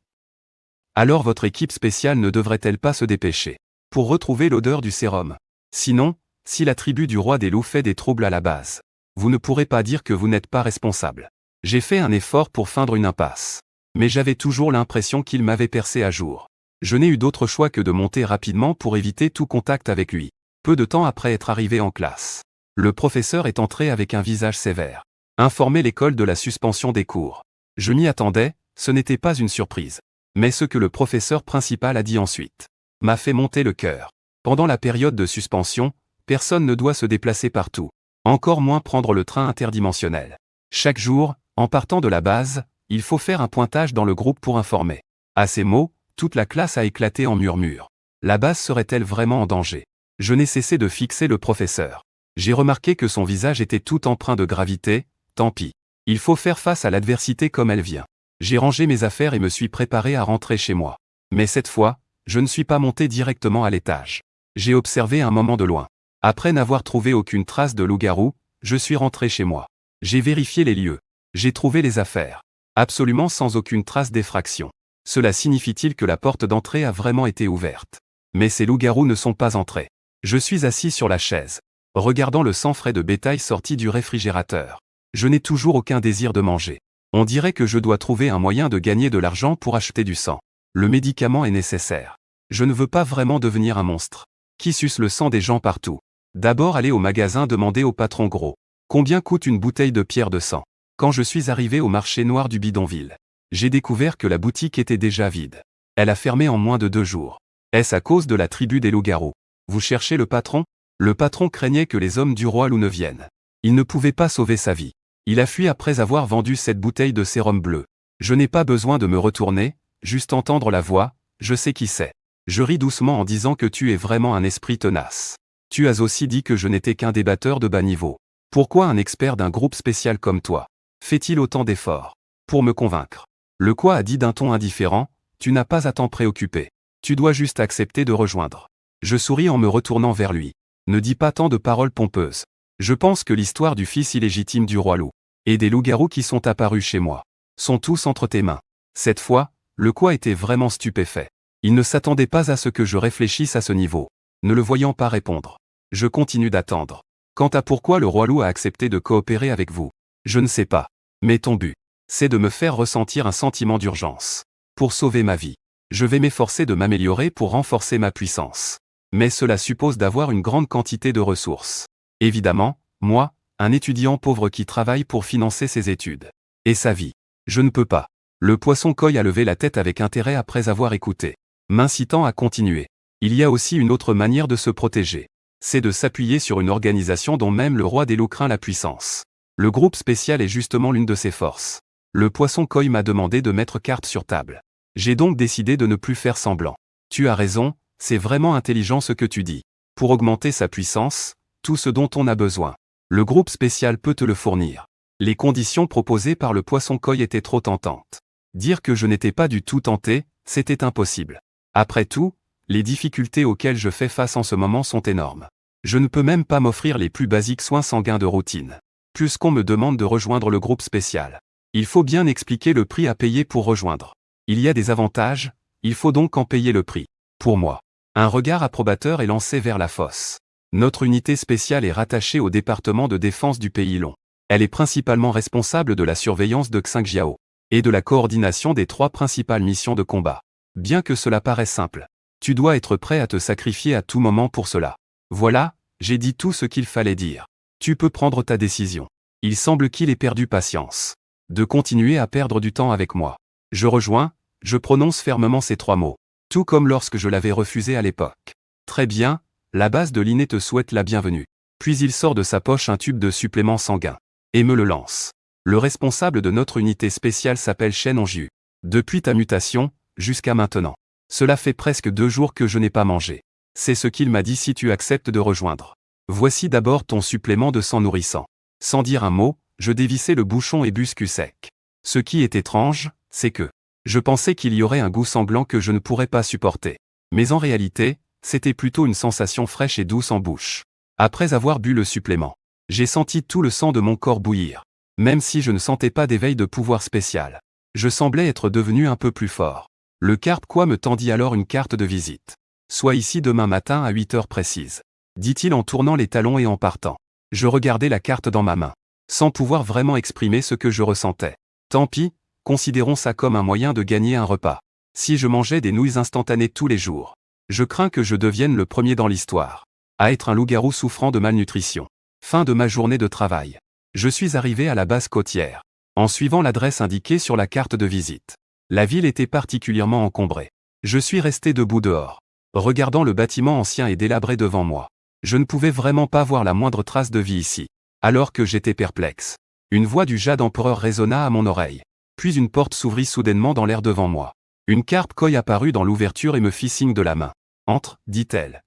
S1: Alors votre équipe spéciale ne devrait-elle pas se dépêcher pour retrouver l'odeur du sérum? Sinon, si la tribu du roi des loups fait des troubles à la base, vous ne pourrez pas dire que vous n'êtes pas responsable. J'ai fait un effort pour feindre une impasse. Mais j'avais toujours l'impression qu'il m'avait percé à jour. Je n'ai eu d'autre choix que de monter rapidement pour éviter tout contact avec lui. Peu de temps après être arrivé en classe, le professeur est entré avec un visage sévère. Informer l'école de la suspension des cours. Je m'y attendais, ce n'était pas une surprise. Mais ce que le professeur principal a dit ensuite m'a fait monter le cœur. Pendant la période de suspension, personne ne doit se déplacer partout. Encore moins prendre le train interdimensionnel. Chaque jour, en partant de la base, il faut faire un pointage dans le groupe pour informer. À ces mots, toute la classe a éclaté en murmures. La base serait-elle vraiment en danger? Je n'ai cessé de fixer le professeur. J'ai remarqué que son visage était tout empreint de gravité, tant pis. Il faut faire face à l'adversité comme elle vient. J'ai rangé mes affaires et me suis préparé à rentrer chez moi. Mais cette fois, je ne suis pas monté directement à l'étage. J'ai observé un moment de loin. Après n'avoir trouvé aucune trace de loup-garou, je suis rentré chez moi. J'ai vérifié les lieux. J'ai trouvé les affaires. Absolument sans aucune trace d'effraction. Cela signifie-t-il que la porte d'entrée a vraiment été ouverte? Mais ces loups-garous ne sont pas entrés. Je suis assis sur la chaise, regardant le sang frais de bétail sorti du réfrigérateur. Je n'ai toujours aucun désir de manger. On dirait que je dois trouver un moyen de gagner de l'argent pour acheter du sang. Le médicament est nécessaire. Je ne veux pas vraiment devenir un monstre qui suce le sang des gens partout. D'abord aller au magasin demander au patron gros. Combien coûte une bouteille de pierre de sang? Quand je suis arrivé au marché noir du bidonville, j'ai découvert que la boutique était déjà vide. Elle a fermé en moins de 2 jours. Est-ce à cause de la tribu des loups-garous? Vous cherchez le patron? Le patron craignait que les hommes du roi loup ne viennent. Il ne pouvait pas sauver sa vie. Il a fui après avoir vendu cette bouteille de sérum bleu. Je n'ai pas besoin de me retourner, juste entendre la voix, je sais qui c'est. Je ris doucement en disant que tu es vraiment un esprit tenace. Tu as aussi dit que je n'étais qu'un débatteur de bas niveau. Pourquoi un expert d'un groupe spécial comme toi fait-il autant d'efforts pour me convaincre? Le quoi a dit d'un ton indifférent, tu n'as pas à t'en préoccuper. Tu dois juste accepter de rejoindre. Je souris en me retournant vers lui. Ne dis pas tant de paroles pompeuses. Je pense que l'histoire du fils illégitime du roi loup et des loups-garous qui sont apparus chez moi sont tous entre tes mains. Cette fois, le quoi était vraiment stupéfait. Il ne s'attendait pas à ce que je réfléchisse à ce niveau. Ne le voyant pas répondre, je continue d'attendre. Quant à pourquoi le roi loup a accepté de coopérer avec vous, je ne sais pas. Mais ton but, c'est de me faire ressentir un sentiment d'urgence. Pour sauver ma vie, je vais m'efforcer de m'améliorer pour renforcer ma puissance. Mais cela suppose d'avoir une grande quantité de ressources. Évidemment, moi, un étudiant pauvre qui travaille pour financer ses études et sa vie, je ne peux pas. Le poisson-coille a levé la tête avec intérêt après avoir écouté, m'incitant à continuer. Il y a aussi une autre manière de se protéger. C'est de s'appuyer sur une organisation dont même le roi des loups craint la puissance. Le groupe spécial est justement l'une de ses forces. Le poisson-coille m'a demandé de mettre carte sur table. J'ai donc décidé de ne plus faire semblant. Tu as raison, c'est vraiment intelligent ce que tu dis. Pour augmenter sa puissance, tout ce dont on a besoin, le groupe spécial peut te le fournir. Les conditions proposées par le poisson-coille étaient trop tentantes. Dire que je n'étais pas du tout tenté, c'était impossible. Après tout, les difficultés auxquelles je fais face en ce moment sont énormes. Je ne peux même pas m'offrir les plus basiques soins sanguins de routine. Puisqu'on me demande de rejoindre le groupe spécial, il faut bien expliquer le prix à payer pour rejoindre. Il y a des avantages, il faut donc en payer le prix. Pour moi, un regard approbateur est lancé vers la fosse. Notre unité spéciale est rattachée au département de défense du Pays Long. Elle est principalement responsable de la surveillance de Xingjiao et de la coordination des 3 principales missions de combat. Bien que cela paraisse simple, tu dois être prêt à te sacrifier à tout moment pour cela. Voilà, j'ai dit tout ce qu'il fallait dire. Tu peux prendre ta décision. Il semble qu'il ait perdu patience de continuer à perdre du temps avec moi. Je rejoins, je prononce fermement ces 3 mots. Tout comme lorsque je l'avais refusé à l'époque. Très bien, la base de l'inné te souhaite la bienvenue. Puis il sort de sa poche un tube de supplément sanguin et me le lance. Le responsable de notre unité spéciale s'appelle Shen Onju. Depuis ta mutation, jusqu'à maintenant. Cela fait presque 2 jours que je n'ai pas mangé. C'est ce qu'il m'a dit si tu acceptes de rejoindre. Voici d'abord ton supplément de sang nourrissant. Sans dire un mot, je dévissai le bouchon et bus cul sec. Ce qui est étrange, c'est que je pensais qu'il y aurait un goût sanglant que je ne pourrais pas supporter. Mais en réalité, c'était plutôt une sensation fraîche et douce en bouche. Après avoir bu le supplément, j'ai senti tout le sang de mon corps bouillir. Même si je ne sentais pas d'éveil de pouvoir spécial. Je semblais être devenu un peu plus fort. Le Carpe Quoi me tendit alors une carte de visite. Sois ici demain matin à 8 heures précises. Dit-il en tournant les talons et en partant. Je regardais la carte dans ma main, sans pouvoir vraiment exprimer ce que je ressentais. Tant pis, considérons ça comme un moyen de gagner un repas. Si je mangeais des nouilles instantanées tous les jours, je crains que je devienne le premier dans l'histoire à être un loup-garou souffrant de malnutrition. Fin de ma journée de travail. Je suis arrivé à la base côtière, en suivant l'adresse indiquée sur la carte de visite. La ville était particulièrement encombrée. Je suis resté debout dehors, regardant le bâtiment ancien et délabré devant moi. Je ne pouvais vraiment pas voir la moindre trace de vie ici, alors que j'étais perplexe. Une voix du Jade Empereur résonna à mon oreille. Puis une porte s'ouvrit soudainement dans l'air devant moi. Une Carpe Koi apparut dans l'ouverture et me fit signe de la main. « Entre » dit-elle.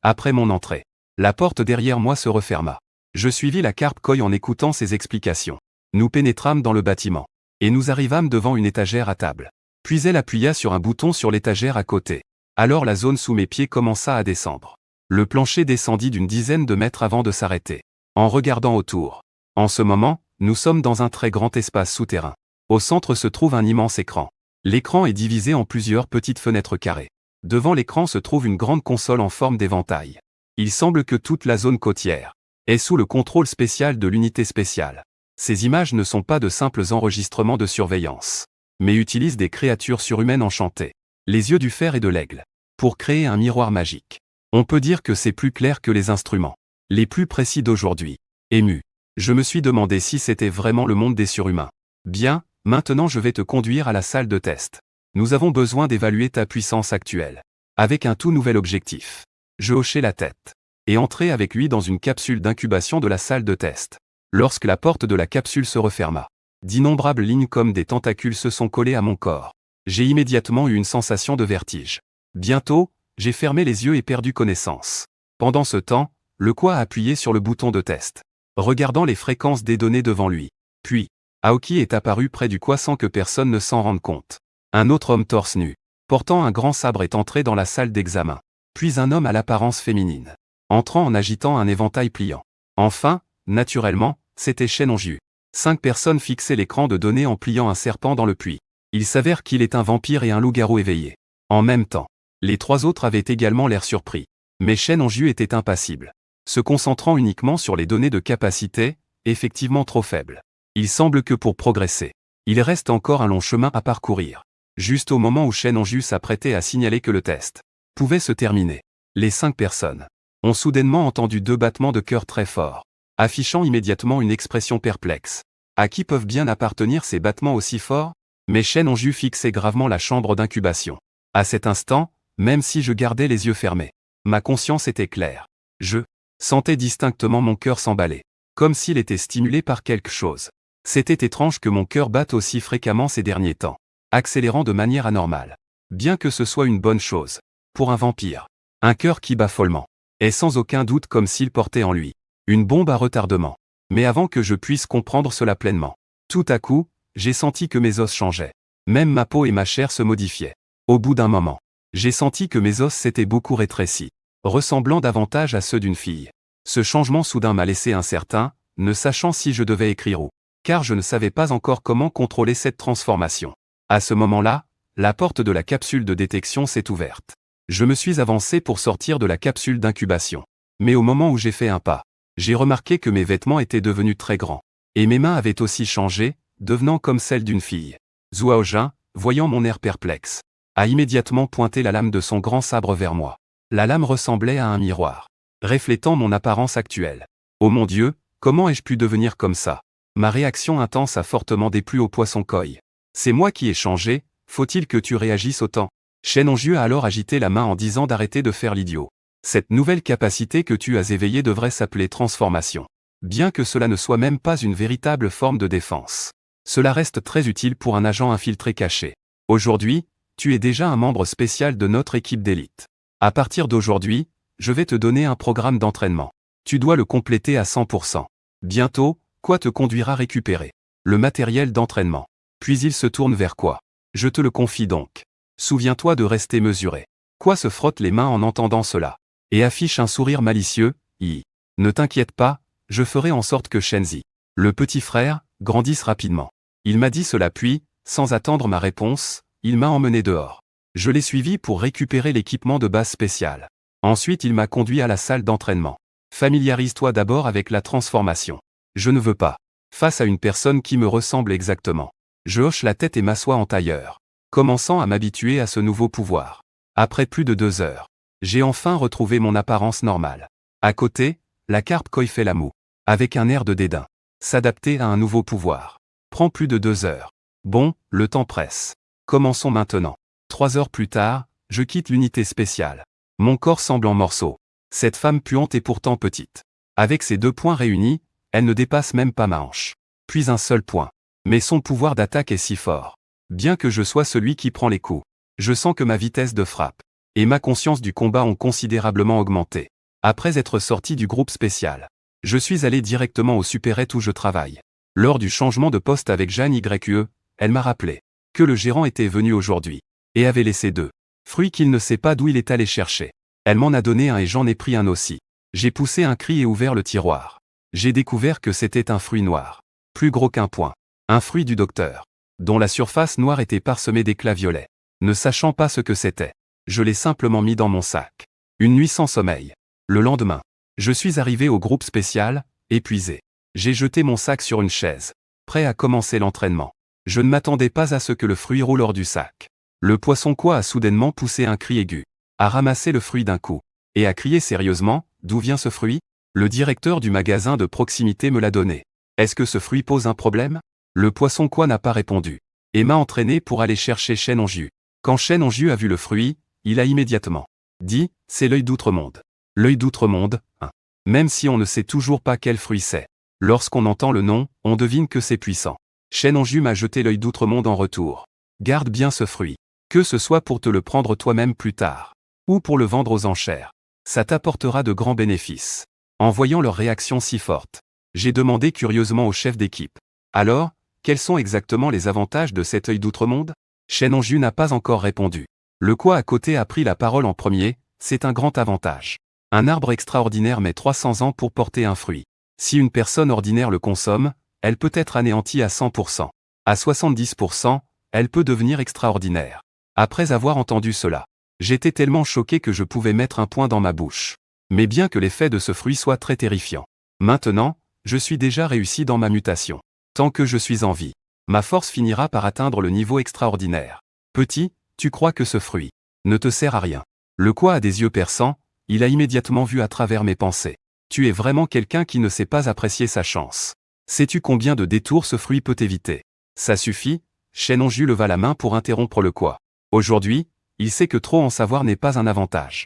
S1: Après mon entrée, la porte derrière moi se referma. Je suivis la Carpe Koi en écoutant ses explications. Nous pénétrâmes dans le bâtiment. Et nous arrivâmes devant une étagère à table. Puis elle appuya sur un bouton sur l'étagère à côté. Alors la zone sous mes pieds commença à descendre. Le plancher descendit d'une dizaine de mètres avant de s'arrêter. En regardant autour. En ce moment, nous sommes dans un très grand espace souterrain. Au centre se trouve un immense écran. L'écran est divisé en plusieurs petites fenêtres carrées. Devant l'écran se trouve une grande console en forme d'éventail. Il semble que toute la zone côtière est sous le contrôle spécial de l'unité spéciale. Ces images ne sont pas de simples enregistrements de surveillance, mais utilisent des créatures surhumaines enchantées, les yeux du fer et de l'aigle, pour créer un miroir magique. On peut dire que c'est plus clair que les instruments les plus précis d'aujourd'hui. Ému, je me suis demandé si c'était vraiment le monde des surhumains. Bien, maintenant je vais te conduire à la salle de test. Nous avons besoin d'évaluer ta puissance actuelle, avec un tout nouvel objectif. Je hochai la tête, et entrai avec lui dans une capsule d'incubation de la salle de test. Lorsque la porte de la capsule se referma, d'innombrables lignes comme des tentacules se sont collées à mon corps. J'ai immédiatement eu une sensation de vertige. Bientôt, j'ai fermé les yeux et perdu connaissance. Pendant ce temps, le Quoi a appuyé sur le bouton de test, regardant les fréquences des données devant lui. Puis, Aoki est apparu près du Quoi sans que personne ne s'en rende compte. Un autre homme torse nu, portant un grand sabre est entré dans la salle d'examen. Puis un homme à l'apparence féminine, entrant en agitant un éventail pliant. Enfin, naturellement, c'était Shen Onju. 5 personnes fixaient l'écran de données en pliant un serpent dans le puits. Il s'avère qu'il est un vampire et un loup-garou éveillé. En même temps, les 3 autres avaient également l'air surpris. Mais Shen Onju était impassible, se concentrant uniquement sur les données de capacité, effectivement trop faibles. Il semble que pour progresser, il reste encore un long chemin à parcourir. Juste au moment où Shen Onju s'apprêtait à signaler que le test pouvait se terminer, les 5 personnes ont soudainement entendu 2 battements de cœur très forts, affichant immédiatement une expression perplexe. À qui peuvent bien appartenir ces battements aussi forts? Mais Shen Onju fixait gravement la chambre d'incubation. À cet instant, même si je gardais les yeux fermés, ma conscience était claire. Je sentais distinctement mon cœur s'emballer, comme s'il était stimulé par quelque chose. C'était étrange que mon cœur batte aussi fréquemment ces derniers temps, accélérant de manière anormale. Bien que ce soit une bonne chose, pour un vampire, un cœur qui bat follement, est sans aucun doute comme s'il portait en lui une bombe à retardement. Mais avant que je puisse comprendre cela pleinement, tout à coup, j'ai senti que mes os changeaient. Même ma peau et ma chair se modifiaient. Au bout d'un moment, j'ai senti que mes os s'étaient beaucoup rétrécis, ressemblant davantage à ceux d'une fille. Ce changement soudain m'a laissé incertain, ne sachant si je devais écrire ou, car je ne savais pas encore comment contrôler cette transformation. À ce moment-là, la porte de la capsule de détection s'est ouverte. Je me suis avancé pour sortir de la capsule d'incubation. Mais au moment où j'ai fait un pas, j'ai remarqué que mes vêtements étaient devenus très grands. Et mes mains avaient aussi changé, devenant comme celles d'une fille. Zhuao Jin, voyant mon air perplexe, a immédiatement pointé la lame de son grand sabre vers moi. La lame ressemblait à un miroir, reflétant mon apparence actuelle. Oh mon Dieu, comment ai-je pu devenir comme ça? Ma réaction intense a fortement déplu au poisson koi. C'est moi qui ai changé, faut-il que tu réagisses autant? Shen Onju a alors agité la main en disant d'arrêter de faire l'idiot. Cette nouvelle capacité que tu as éveillée devrait s'appeler transformation. Bien que cela ne soit même pas une véritable forme de défense. Cela reste très utile pour un agent infiltré caché. Aujourd'hui, tu es déjà un membre spécial de notre équipe d'élite. À partir d'aujourd'hui, je vais te donner un programme d'entraînement. Tu dois le compléter à 100%. Bientôt, quoi te conduira récupérer le matériel d'entraînement. Puis il se tourne vers quoi? Je te le confie donc. Souviens-toi de rester mesuré. Quoi se frotte les mains en entendant cela et affiche un sourire malicieux. Ne t'inquiète pas, je ferai en sorte que Shenzi, le petit frère, grandisse rapidement. Il m'a dit cela puis, sans attendre ma réponse, il m'a emmené dehors. Je l'ai suivi pour récupérer l'équipement de base spécial. Ensuite il m'a conduit à la salle d'entraînement. Familiarise-toi d'abord avec la transformation. Je ne veux pas. Face à une personne qui me ressemble exactement. Je hoche la tête et m'assois en tailleur, commençant à m'habituer à ce nouveau pouvoir. Après plus de 2 heures, j'ai enfin retrouvé mon apparence normale. À côté, la carpe Koi fait la moue, avec un air de dédain. S'adapter à un nouveau pouvoir. Prend plus de 2 heures. Bon, le temps presse. Commençons maintenant. 3 heures plus tard, je quitte l'unité spéciale. Mon corps semble en morceaux. Cette femme puante est pourtant petite. Avec ses 2 poings réunis, elle ne dépasse même pas ma hanche. Puis un seul point. Mais son pouvoir d'attaque est si fort. Bien que je sois celui qui prend les coups, je sens que ma vitesse de frappe et ma conscience du combat ont considérablement augmenté. Après être sorti du groupe spécial, je suis allé directement au supérette où je travaille. Lors du changement de poste avec Jeanne YE, elle m'a rappelé que le gérant était venu aujourd'hui et avait laissé 2 fruits qu'il ne sait pas d'où il est allé chercher. Elle m'en a donné un et j'en ai pris un aussi. J'ai poussé un cri et ouvert le tiroir. J'ai découvert que c'était un fruit noir. Plus gros qu'un poing. Un fruit du docteur, dont la surface noire était parsemée d'éclats violets. Ne sachant pas ce que c'était, je l'ai simplement mis dans mon sac. Une nuit sans sommeil. Le lendemain, je suis arrivé au groupe spécial, épuisé. J'ai jeté mon sac sur une chaise, prêt à commencer l'entraînement. Je ne m'attendais pas à ce que le fruit roule hors du sac. Le poisson quoi a soudainement poussé un cri aigu, a ramassé le fruit d'un coup, et a crié sérieusement, d'où vient ce fruit? Le directeur du magasin de proximité me l'a donné. Est-ce que ce fruit pose un problème? Le poisson quoi n'a pas répondu, et m'a entraîné pour aller chercher Shen Onju. Quand Shen Onju a vu le fruit, il a immédiatement dit, c'est l'œil d'Outre-Monde. L'œil d'Outre-Monde, hein. Même si on ne sait toujours pas quel fruit c'est. Lorsqu'on entend le nom, on devine que c'est puissant. Shen Onju m'a jeté l'œil d'Outre-Monde en retour. Garde bien ce fruit. Que ce soit pour te le prendre toi-même plus tard, ou pour le vendre aux enchères. Ça t'apportera de grands bénéfices. En voyant leur réaction si forte, j'ai demandé curieusement au chef d'équipe. Alors, quels sont exactement les avantages de cet œil d'Outre-Monde? Shen Onju n'a pas encore répondu. Le quoi à côté a pris la parole en premier, c'est un grand avantage. Un arbre extraordinaire met 300 ans pour porter un fruit. Si une personne ordinaire le consomme, elle peut être anéantie à 100%. À 70%, elle peut devenir extraordinaire. Après avoir entendu cela, j'étais tellement choqué que je pouvais mettre un point dans ma bouche. Mais bien que l'effet de ce fruit soit très terrifiant. Maintenant, je suis déjà réussi dans ma mutation. Tant que je suis en vie, ma force finira par atteindre le niveau extraordinaire. Petit, tu crois que ce fruit ne te sert à rien. Le quoi a des yeux perçants, il a immédiatement vu à travers mes pensées. Tu es vraiment quelqu'un qui ne sait pas apprécier sa chance. Sais-tu combien de détours ce fruit peut éviter? Ça suffit, Shen Onju leva la main pour interrompre le quoi. Aujourd'hui, il sait que trop en savoir n'est pas un avantage.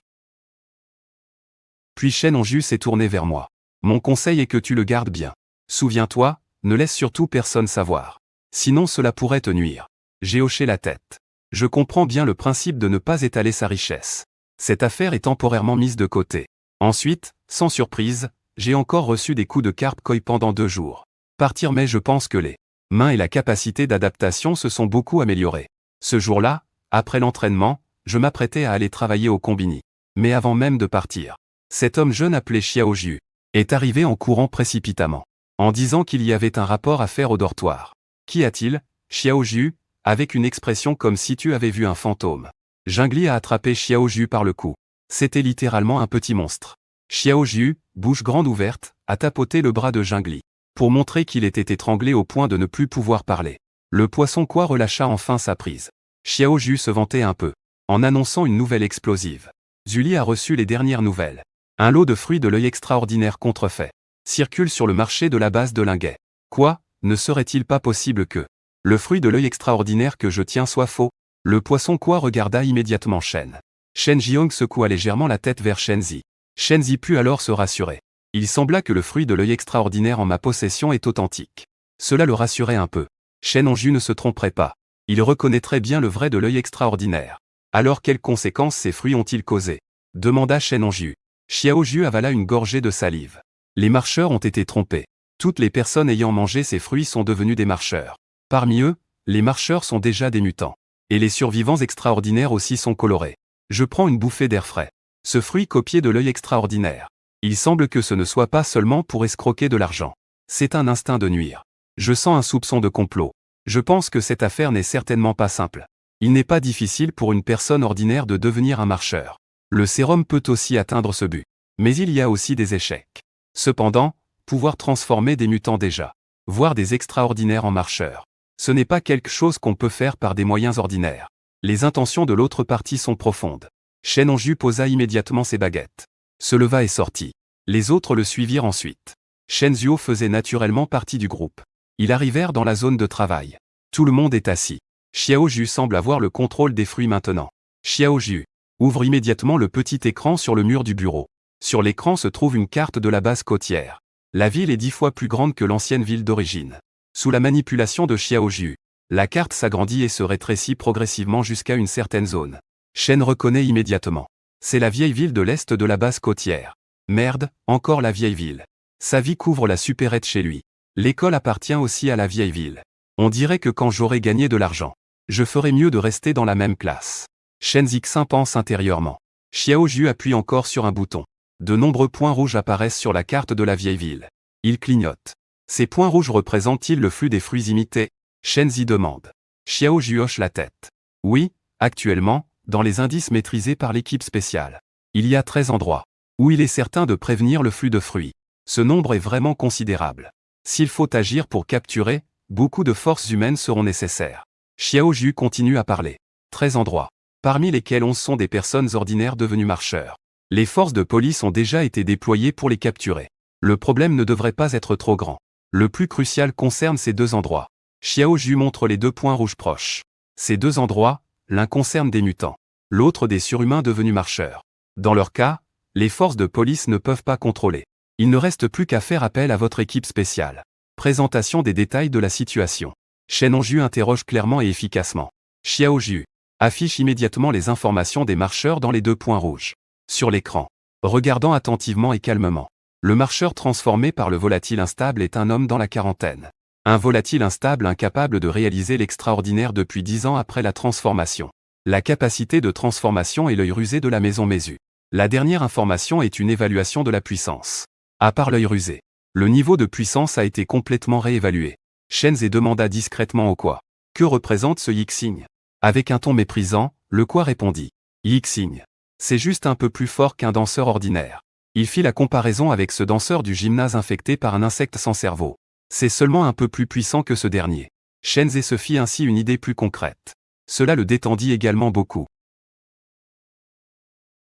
S1: Puis Shen Onju s'est tourné vers moi. Mon conseil est que tu le gardes bien. Souviens-toi, ne laisse surtout personne savoir. Sinon cela pourrait te nuire. J'ai hoché la tête. Je comprends bien le principe de ne pas étaler sa richesse. Cette affaire est temporairement mise de côté. Ensuite, sans surprise, j'ai encore reçu des coups de carpe koi pendant 2 jours. Partir mais je pense que les mains et la capacité d'adaptation se sont beaucoup améliorées. Ce jour-là, après l'entraînement, je m'apprêtais à aller travailler au combini. Mais avant même de partir, cet homme jeune appelé Xiao Jiu est arrivé en courant précipitamment, en disant qu'il y avait un rapport à faire au dortoir. Qu'y a-t-il, Xiao Jiu, avec une expression comme si tu avais vu un fantôme. Jingli a attrapé Xiao Jiu par le cou. C'était littéralement un petit monstre. Xiao Jiu, bouche grande ouverte, a tapoté le bras de Jingli, pour montrer qu'il était étranglé au point de ne plus pouvoir parler. Le poisson quoi relâcha enfin sa prise. Xiao Jiu se vantait un peu, en annonçant une nouvelle explosive. Zuli a reçu les dernières nouvelles. Un lot de fruits de l'œil extraordinaire contrefait circule sur le marché de la base de Linguet. Quoi, ne serait-il pas possible que le fruit de l'œil extraordinaire que je tiens soit faux? Le poisson quoi regarda immédiatement Shen. Shen Jiong secoua légèrement la tête vers Shenzi. Shenzi put alors se rassurer. Il sembla que le fruit de l'œil extraordinaire en ma possession est authentique. Cela le rassurait un peu. Shen Hongju ne se tromperait pas. Il reconnaîtrait bien le vrai de l'œil extraordinaire. Alors quelles conséquences ces fruits ont-ils causé? Demanda Shen Hongju. Xiao Ju avala une gorgée de salive. Les marcheurs ont été trompés. Toutes les personnes ayant mangé ces fruits sont devenues des marcheurs. Parmi eux, les marcheurs sont déjà des mutants. Et les survivants extraordinaires aussi sont colorés. Je prends une bouffée d'air frais. Ce fruit copié de l'œil extraordinaire. Il semble que ce ne soit pas seulement pour escroquer de l'argent. C'est un instinct de nuire. Je sens un soupçon de complot. Je pense que cette affaire n'est certainement pas simple. Il n'est pas difficile pour une personne ordinaire de devenir un marcheur. Le sérum peut aussi atteindre ce but. Mais il y a aussi des échecs. Cependant, pouvoir transformer des mutants déjà, voire des extraordinaires en marcheurs, ce n'est pas quelque chose qu'on peut faire par des moyens ordinaires. Les intentions de l'autre partie sont profondes. Shen Hongju posa immédiatement ses baguettes. Se leva et sortit. Les autres le suivirent ensuite. Shen Zuo faisait naturellement partie du groupe. Ils arrivèrent dans la zone de travail. Tout le monde est assis. Xiao Ju semble avoir le contrôle des fruits maintenant. Xiao Ju ouvre immédiatement le petit écran sur le mur du bureau. Sur l'écran se trouve une carte de la base côtière. La ville est 10 fois plus grande que l'ancienne ville d'origine. Sous la manipulation de Xiao Ju, la carte s'agrandit et se rétrécit progressivement jusqu'à une certaine zone. Shen reconnaît immédiatement. C'est la vieille ville de l'est de la base côtière. Merde, encore la vieille ville. Sa vie couvre la supérette chez lui. L'école appartient aussi à la vieille ville. On dirait que quand j'aurai gagné de l'argent, je ferai mieux de rester dans la même classe. Shen Zixin pense intérieurement. Xiao Ju appuie encore sur un bouton. De nombreux points rouges apparaissent sur la carte de la vieille ville. Il clignote. Ces points rouges représentent-ils le flux des fruits imités? Shen Zi demande. Xiao Ju hoche la tête. Oui, actuellement, dans les indices maîtrisés par l'équipe spéciale. Il y a 13 endroits où il est certain de prévenir le flux de fruits. Ce nombre est vraiment considérable. S'il faut agir pour capturer, beaucoup de forces humaines seront nécessaires. Xiao Ju continue à parler. 13 endroits, parmi lesquels 11 sont des personnes ordinaires devenues marcheurs. Les forces de police ont déjà été déployées pour les capturer. Le problème ne devrait pas être trop grand. Le plus crucial concerne ces 2 endroits. Xiao Ju montre les 2 points rouges proches. Ces 2 endroits, l'un concerne des mutants, l'autre des surhumains devenus marcheurs. Dans leur cas, les forces de police ne peuvent pas contrôler. Il ne reste plus qu'à faire appel à votre équipe spéciale. Présentation des détails de la situation. Shen Hongju interroge clairement et efficacement. Xiao Ju affiche immédiatement les informations des marcheurs dans les 2 points rouges. Sur l'écran, regardant attentivement et calmement. Le marcheur transformé par le volatile instable est un homme dans la quarantaine. Un volatile instable incapable de réaliser l'extraordinaire depuis 10 ans après la transformation. La capacité de transformation est l'œil rusé de la maison Mésu. La dernière information est une évaluation de la puissance. À part l'œil rusé, le niveau de puissance a été complètement réévalué. Shen Ze demanda discrètement au Quoi. Que représente ce Yixing? Avec un ton méprisant, le Quoi répondit. Yixing. C'est juste un peu plus fort qu'un danseur ordinaire. Il fit la comparaison avec ce danseur du gymnase infecté par un insecte sans cerveau. C'est seulement un peu plus puissant que ce dernier. Shen Ze se fit ainsi une idée plus concrète. Cela le détendit également beaucoup.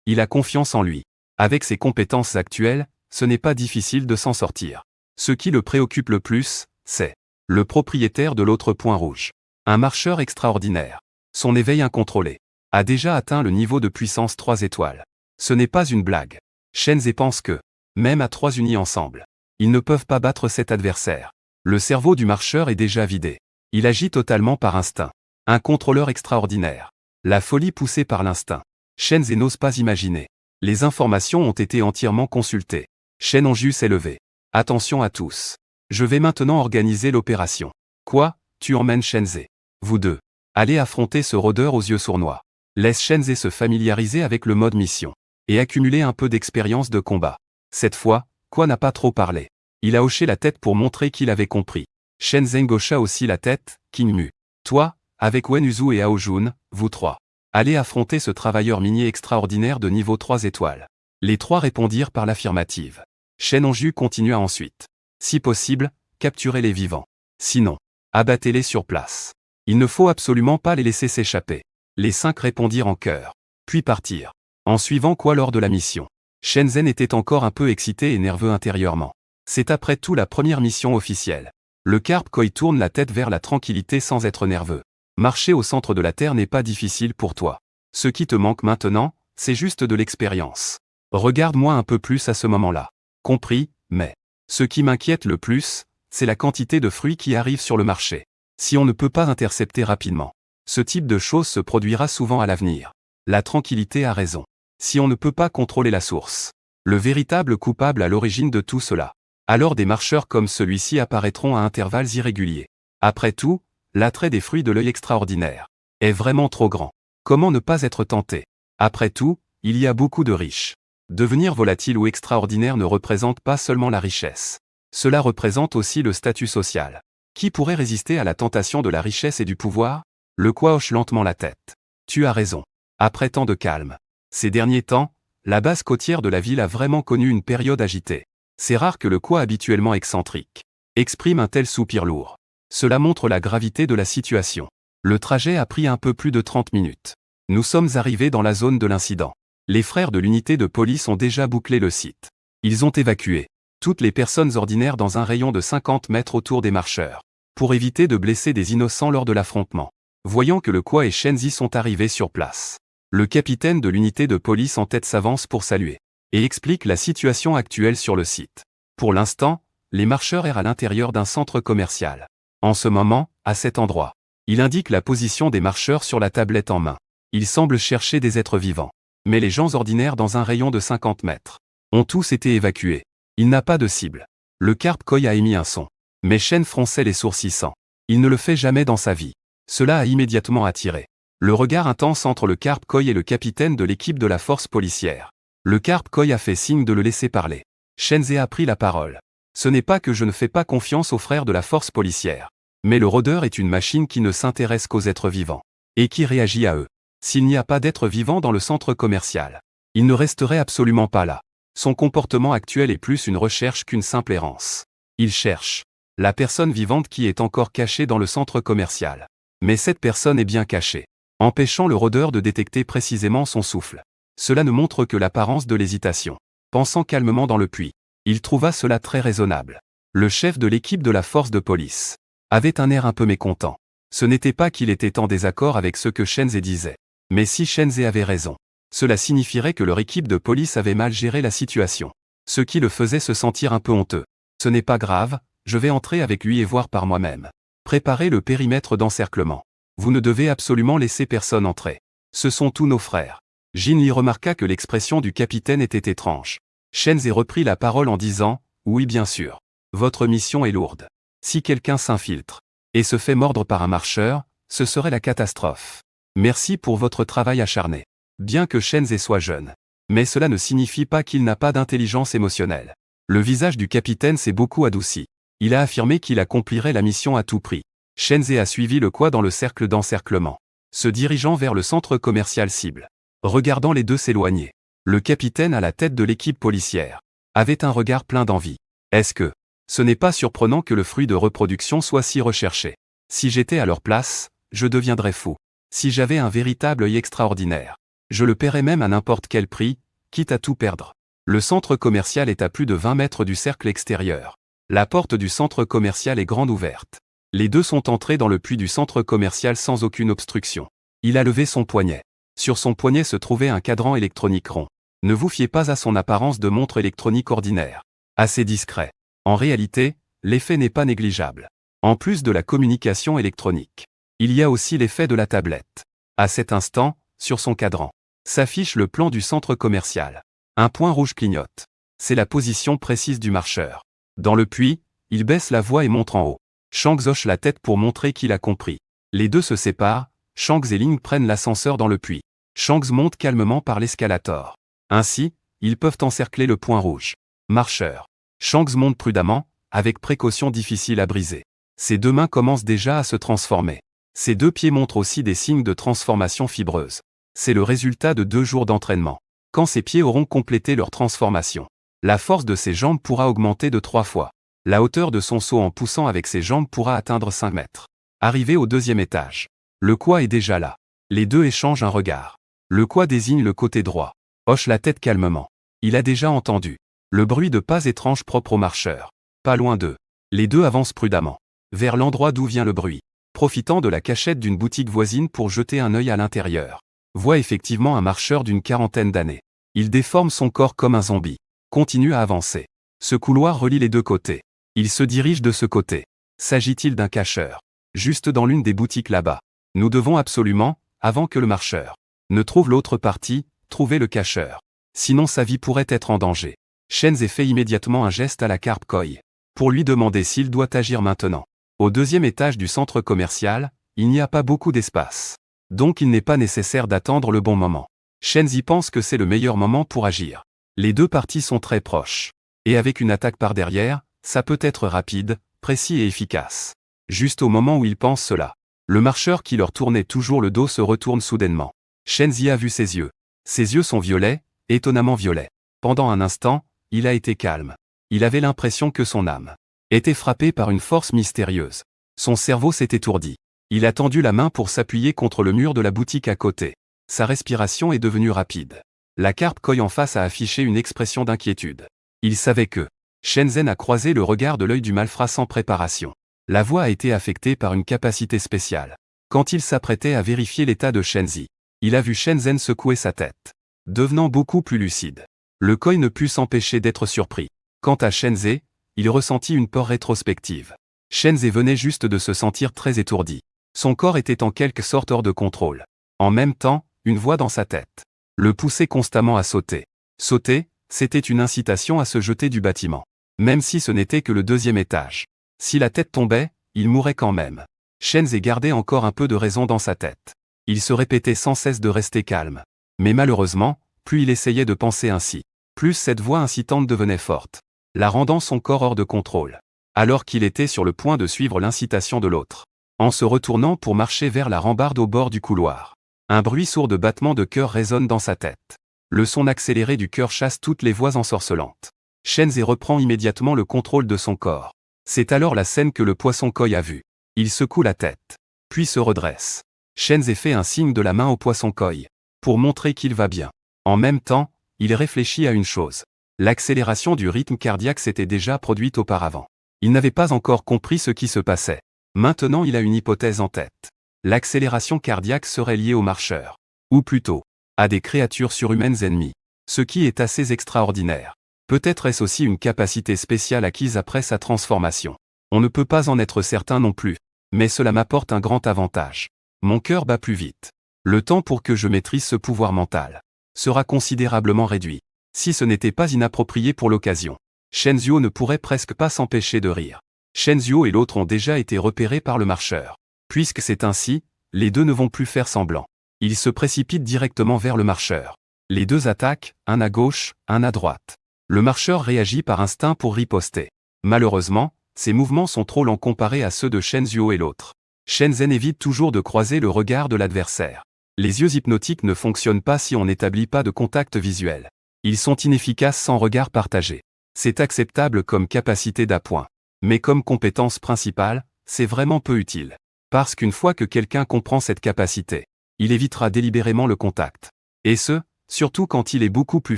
S1: Il a confiance en lui. Avec ses compétences actuelles, ce n'est pas difficile de s'en sortir. Ce qui le préoccupe le plus, c'est le propriétaire de l'autre point rouge. Un marcheur extraordinaire. Son éveil incontrôlé a déjà atteint le niveau de puissance 3 étoiles. Ce n'est pas une blague. Shen Ze pense que, même à 3 unis ensemble, ils ne peuvent pas battre cet adversaire. Le cerveau du marcheur est déjà vidé. Il agit totalement par instinct. Un contrôleur extraordinaire. La folie poussée par l'instinct. Shen Ze n'ose pas imaginer. Les informations ont été entièrement consultées. Shen Hongju s'est levé. Attention à tous. Je vais maintenant organiser l'opération. Quoi? Tu emmènes Shen Ze. Vous deux. Allez affronter ce rôdeur aux yeux sournois. Laisse Shen Ze se familiariser avec le mode mission. Et accumuler un peu d'expérience de combat. Cette fois, Quoi n'a pas trop parlé. Il a hoché la tête pour montrer qu'il avait compris. Shen Zeng hocha aussi la tête. King Mu. Toi, avec Wen Uzu et Hao Jun, vous trois. Allez affronter ce travailleur minier extraordinaire de niveau 3 étoiles. Les trois répondirent par l'affirmative. Shen Hongju continua ensuite. Si possible, capturez les vivants. Sinon, abattez-les sur place. Il ne faut absolument pas les laisser s'échapper. Les 5 répondirent en chœur. Puis partirent. En suivant Quoi lors de la mission. Shen Zhen était encore un peu excité et nerveux intérieurement. C'est après tout la première mission officielle. Le Carp Koi tourne la tête vers la tranquillité sans être nerveux. Marcher au centre de la Terre n'est pas difficile pour toi. Ce qui te manque maintenant, c'est juste de l'expérience. Regarde-moi un peu plus à ce moment-là. compris, mais ce qui m'inquiète le plus, c'est la quantité de fruits qui arrivent sur le marché. Si on ne peut pas intercepter rapidement, ce type de choses se produira souvent à l'avenir. La tranquillité a raison. Si on ne peut pas contrôler la source, le véritable coupable à l'origine de tout cela, alors des marcheurs comme celui-ci apparaîtront à intervalles irréguliers. Après tout, l'attrait des fruits de l'œil extraordinaire est vraiment trop grand. Comment ne pas être tenté? Après tout, il y a beaucoup de riches. Devenir volatile ou extraordinaire ne représente pas seulement la richesse. Cela représente aussi le statut social. Qui pourrait résister à la tentation de la richesse et du pouvoir? Le Quoi hoche lentement la tête. Tu as raison. Après tant de calme. Ces derniers temps, la base côtière de la ville a vraiment connu une période agitée. C'est rare que le Quoi habituellement excentrique exprime un tel soupir lourd. Cela montre la gravité de la situation. Le trajet a pris un peu plus de 30 minutes. Nous sommes arrivés dans la zone de l'incident. Les frères de l'unité de police ont déjà bouclé le site. Ils ont évacué toutes les personnes ordinaires dans un rayon de 50 mètres autour des marcheurs, pour éviter de blesser des innocents lors de l'affrontement. Voyant que le Quoi et Shenzi sont arrivés sur place, le capitaine de l'unité de police en tête s'avance pour saluer et explique la situation actuelle sur le site. Pour l'instant, les marcheurs errent à l'intérieur d'un centre commercial. En ce moment, à cet endroit, il indique la position des marcheurs sur la tablette en main. Ils semblent chercher des êtres vivants. Mais les gens ordinaires dans un rayon de 50 mètres ont tous été évacués. Il n'a pas de cible. Le Carp Koi a émis un son. Mais Shen fronçait les sourcils sans. Il ne le fait jamais dans sa vie. Cela a immédiatement attiré le regard intense entre le Carp Koi et le capitaine de l'équipe de la force policière. Le Carp Koi a fait signe de le laisser parler. Shenzi a pris la parole. Ce n'est pas que je ne fais pas confiance aux frères de la force policière. Mais le rôdeur est une machine qui ne s'intéresse qu'aux êtres vivants. Et qui réagit à eux. S'il n'y a pas d'être vivant dans le centre commercial, il ne resterait absolument pas là. Son comportement actuel est plus une recherche qu'une simple errance. Il cherche la personne vivante qui est encore cachée dans le centre commercial. Mais cette personne est bien cachée, empêchant le rôdeur de détecter précisément son souffle. Cela ne montre que l'apparence de l'hésitation. Pensant calmement dans le puits, il trouva cela très raisonnable. Le chef de l'équipe de la force de police avait un air un peu mécontent. Ce n'était pas qu'il était en désaccord avec ce que Shenzi disait. Mais si Shenzi avait raison, cela signifierait que leur équipe de police avait mal géré la situation. Ce qui le faisait se sentir un peu honteux. Ce n'est pas grave, je vais entrer avec lui et voir par moi-même. Préparez le périmètre d'encerclement. Vous ne devez absolument laisser personne entrer. Ce sont tous nos frères. Jin Li remarqua que l'expression du capitaine était étrange. Shenzi reprit la parole en disant, « Oui bien sûr. Votre mission est lourde. Si quelqu'un s'infiltre et se fait mordre par un marcheur, ce serait la catastrophe. Merci pour votre travail acharné. Bien que Shenzi soit jeune. Mais cela ne signifie pas qu'il n'a pas d'intelligence émotionnelle. » Le visage du capitaine s'est beaucoup adouci. Il a affirmé qu'il accomplirait la mission à tout prix. Shenzi a suivi le Quoi dans le cercle d'encerclement, se dirigeant vers le centre commercial cible. Regardant les deux s'éloigner, le capitaine à la tête de l'équipe policière avait un regard plein d'envie. Est-ce que ce n'est pas surprenant que le fruit de reproduction soit si recherché? Si j'étais à leur place, je deviendrais fou. Si j'avais un véritable œil extraordinaire, je le paierais même à n'importe quel prix, quitte à tout perdre. Le centre commercial est à plus de 20 mètres du cercle extérieur. La porte du centre commercial est grande ouverte. Les deux sont entrés dans le puits du centre commercial sans aucune obstruction. Il a levé son poignet. Sur son poignet se trouvait un cadran électronique rond. Ne vous fiez pas à son apparence de montre électronique ordinaire. Assez discret. En réalité, l'effet n'est pas négligeable. En plus de la communication électronique, il y a aussi l'effet de la tablette. À cet instant, sur son cadran, s'affiche le plan du centre commercial. Un point rouge clignote. C'est la position précise du marcheur. Dans le puits, il baisse la voix et montre en haut. Shanks hoche la tête pour montrer qu'il a compris. Les deux se séparent, Shanks et Ling prennent l'ascenseur dans le puits. Shanks monte calmement par l'escalator. Ainsi, ils peuvent encercler le point rouge. Marcheur. Shanks monte prudemment, avec précaution difficile à briser. Ses deux mains commencent déjà à se transformer. Ses deux pieds montrent aussi des signes de transformation fibreuse. C'est le résultat de 2 jours d'entraînement. Quand ses pieds auront complété leur transformation, la force de ses jambes pourra augmenter de 3 fois. La hauteur de son saut en poussant avec ses jambes pourra atteindre 5 mètres. Arrivé au 2e étage, le Quoi est déjà là. Les deux échangent un regard. Le Quoi désigne le côté droit, hoche la tête calmement. Il a déjà entendu le bruit de pas étranges propres aux marcheurs. Pas loin d'eux. Les deux avancent prudemment vers l'endroit d'où vient le bruit, profitant de la cachette d'une boutique voisine pour jeter un œil à l'intérieur. Voit effectivement un marcheur d'une 40aine d'années. Il déforme son corps comme un zombie. Continue à avancer. Ce couloir relie les deux côtés. Il se dirige de ce côté. S'agit-il d'un cacheur? Juste dans l'une des boutiques là-bas. Nous devons absolument, avant que le marcheur ne trouve l'autre partie, trouver le cacheur. Sinon sa vie pourrait être en danger. Shenzhe fait immédiatement un geste à la Carp Koi pour lui demander s'il doit agir maintenant. Au deuxième étage du centre commercial, il n'y a pas beaucoup d'espace. Donc il n'est pas nécessaire d'attendre le bon moment. Shenzhe pense que c'est le meilleur moment pour agir. Les deux parties sont très proches. Et avec une attaque par derrière, ça peut être rapide, précis et efficace. Juste au moment où il pense cela, le marcheur qui leur tournait toujours le dos se retourne soudainement. Shenzhe a vu ses yeux. Ses yeux sont violets, étonnamment violets. Pendant un instant, il a été calme. Il avait l'impression que son âme était frappée par une force mystérieuse. Son cerveau s'est étourdi. Il a tendu la main pour s'appuyer contre le mur de la boutique à côté. Sa respiration est devenue rapide. La Carp Koi en face a affiché une expression d'inquiétude. Il savait que Shenzhen a croisé le regard de l'œil du malfrat sans préparation. La voix a été affectée par une capacité spéciale. Quand il s'apprêtait à vérifier l'état de Shenzhe, il a vu Shenzhen secouer sa tête, devenant beaucoup plus lucide. Le Koi ne put s'empêcher d'être surpris. Quant à Shenzhe, il ressentit une peur rétrospective. Shenzhe venait juste de se sentir très étourdi. Son corps était en quelque sorte hors de contrôle. En même temps, une voix dans sa tête le poussait constamment à sauter. Sauter, c'était une incitation à se jeter du bâtiment. Même si ce n'était que le deuxième étage. Si la tête tombait, il mourrait quand même. Shenzhe gardait encore un peu de raison dans sa tête. Il se répétait sans cesse de rester calme. Mais malheureusement, plus il essayait de penser ainsi, plus cette voix incitante devenait forte, la rendant son corps hors de contrôle. Alors qu'il était sur le point de suivre l'incitation de l'autre, en se retournant pour marcher vers la rambarde au bord du couloir, un bruit sourd de battements de cœur résonne dans sa tête. Le son accéléré du cœur chasse toutes les voix ensorcelantes. Shenzhe reprend immédiatement le contrôle de son corps. C'est alors la scène que le poisson Koi a vue. Il secoue la tête, puis se redresse. Shenzhe fait un signe de la main au poisson Koi, pour montrer qu'il va bien. En même temps, il réfléchit à une chose. L'accélération du rythme cardiaque s'était déjà produite auparavant. Il n'avait pas encore compris ce qui se passait. Maintenant il a une hypothèse en tête. L'accélération cardiaque serait liée aux marcheurs. Ou plutôt, à des créatures surhumaines ennemies. Ce qui est assez extraordinaire. Peut-être est-ce aussi une capacité spéciale acquise après sa transformation. On ne peut pas en être certain non plus. Mais cela m'apporte un grand avantage. Mon cœur bat plus vite. Le temps pour que je maîtrise ce pouvoir mental sera considérablement réduit. Si ce n'était pas inapproprié pour l'occasion, Shenzhou ne pourrait presque pas s'empêcher de rire. Shenzhou et l'autre ont déjà été repérés par le marcheur. Puisque c'est ainsi, les deux ne vont plus faire semblant. Ils se précipitent directement vers le marcheur. Les deux attaquent, un à gauche, un à droite. Le marcheur réagit par instinct pour riposter. Malheureusement, ses mouvements sont trop lents comparés à ceux de Shenzhou et l'autre. Shenzhen évite toujours de croiser le regard de l'adversaire. Les yeux hypnotiques ne fonctionnent pas si on n'établit pas de contact visuel. Ils sont inefficaces sans regard partagé. C'est acceptable comme capacité d'appoint. Mais comme compétence principale, c'est vraiment peu utile. Parce qu'une fois que quelqu'un comprend cette capacité, il évitera délibérément le contact. Et ce, surtout quand il est beaucoup plus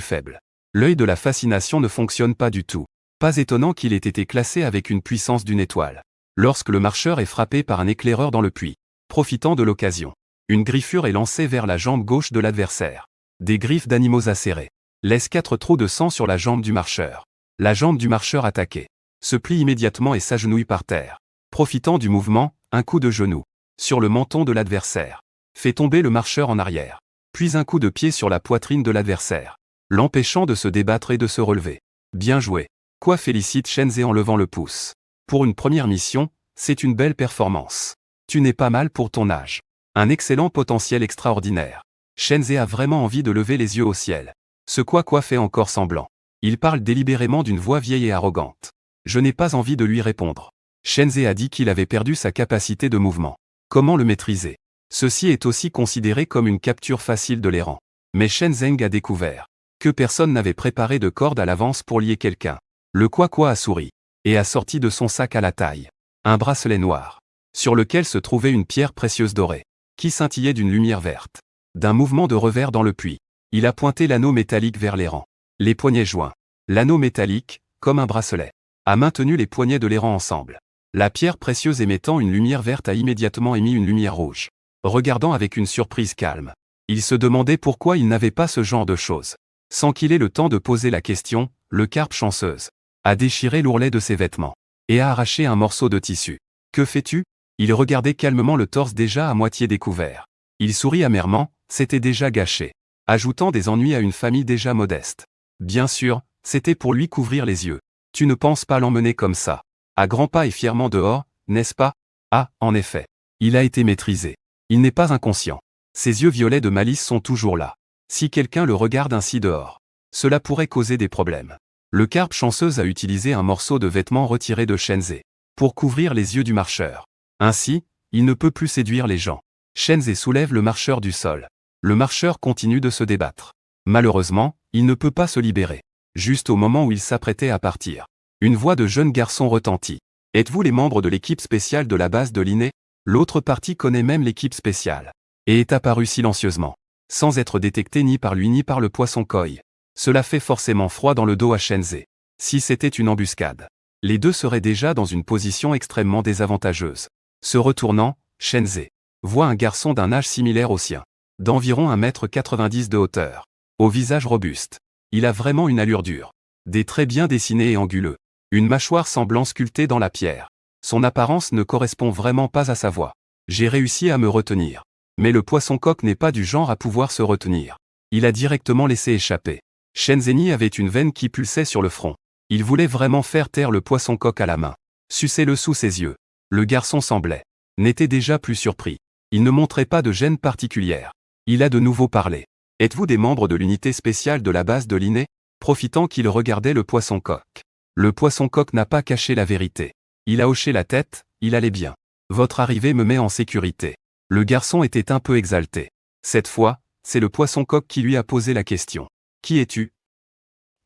S1: faible. L'œil de la fascination ne fonctionne pas du tout. Pas étonnant qu'il ait été classé avec une puissance d'une étoile. Lorsque le marcheur est frappé par un éclaireur dans le puits, profitant de l'occasion, une griffure est lancée vers la jambe gauche de l'adversaire. Des griffes d'animaux acérés laissent 4 trous de sang sur la jambe du marcheur. La jambe du marcheur attaqué se plie immédiatement et s'agenouille par terre. Profitant du mouvement, un coup de genou sur le menton de l'adversaire fait tomber le marcheur en arrière. Puis un coup de pied sur la poitrine de l'adversaire, l'empêchant de se débattre et de se relever. Bien joué. Quoi, félicite Shenzhe en levant le pouce. Pour une première mission, c'est une belle performance. Tu n'es pas mal pour ton âge. Un excellent potentiel extraordinaire. Shenzhe a vraiment envie de lever les yeux au ciel. Ce quoi fait encore semblant. Il parle délibérément d'une voix vieille et arrogante. Je n'ai pas envie de lui répondre. Shenzhe a dit qu'il avait perdu sa capacité de mouvement. Comment le maîtriser? Ceci est aussi considéré comme une capture facile de l'errant. Mais Shenzhen a découvert que personne n'avait préparé de corde à l'avance pour lier quelqu'un. Le quoi a souri et a sorti de son sac à la taille un bracelet noir, sur lequel se trouvait une pierre précieuse dorée, qui scintillait d'une lumière verte. D'un mouvement de revers dans le puits, il a pointé l'anneau métallique vers l'errant. Les poignets joints. L'anneau métallique, comme un bracelet, a maintenu les poignets de l'errant ensemble. La pierre précieuse émettant une lumière verte a immédiatement émis une lumière rouge. Regardant avec une surprise calme, il se demandait pourquoi il n'avait pas ce genre de choses. Sans qu'il ait le temps de poser la question, le carpe chanceuse a déchiré l'ourlet de ses vêtements, et a arraché un morceau de tissu. Que fais-tu? Il regardait calmement le torse déjà à moitié découvert. Il sourit amèrement, c'était déjà gâché, ajoutant des ennuis à une famille déjà modeste. Bien sûr, c'était pour lui couvrir les yeux. Tu ne penses pas l'emmener comme ça, à grands pas et fièrement dehors, n'est-ce pas? Ah, en effet. Il a été maîtrisé. Il n'est pas inconscient. Ses yeux violets de malice sont toujours là. Si quelqu'un le regarde ainsi dehors, cela pourrait causer des problèmes. Le carpe chanceuse a utilisé un morceau de vêtement retiré de Shenzhe pour couvrir les yeux du marcheur. Ainsi, il ne peut plus séduire les gens. Shenzhe soulève le marcheur du sol. Le marcheur continue de se débattre. Malheureusement, il ne peut pas se libérer. Juste au moment où il s'apprêtait à partir, une voix de jeune garçon retentit. Êtes-vous les membres de l'équipe spéciale de la base de l'INE? L'autre partie connaît même l'équipe spéciale, et est apparue silencieusement, sans être détectée ni par lui ni par le poisson koi. Cela fait forcément froid dans le dos à Shenzhe. Si c'était une embuscade, les deux seraient déjà dans une position extrêmement désavantageuse. Se retournant, Shenzhe voit un garçon d'un âge similaire au sien, d'environ 1,90 m de hauteur, au visage robuste. Il a vraiment une allure dure, des traits bien dessinés et anguleux, une mâchoire semblant sculptée dans la pierre. Son apparence ne correspond vraiment pas à sa voix. J'ai réussi à me retenir. Mais le poisson-coq n'est pas du genre à pouvoir se retenir. Il a directement laissé échapper. Shenzhen avait une veine qui pulsait sur le front. Il voulait vraiment faire taire le poisson-coq à la main. Sucer-le sous ses yeux. Le garçon n'était déjà plus surpris. Il ne montrait pas de gêne particulière. Il a de nouveau parlé. Êtes-vous des membres de l'unité spéciale de la base de l'INE? Profitant qu'il regardait le poisson-coq. Le poisson-coq n'a pas caché la vérité. Il a hoché la tête, il allait bien. Votre arrivée me met en sécurité. Le garçon était un peu exalté. Cette fois, c'est le poisson-coq qui lui a posé la question. Qui es-tu?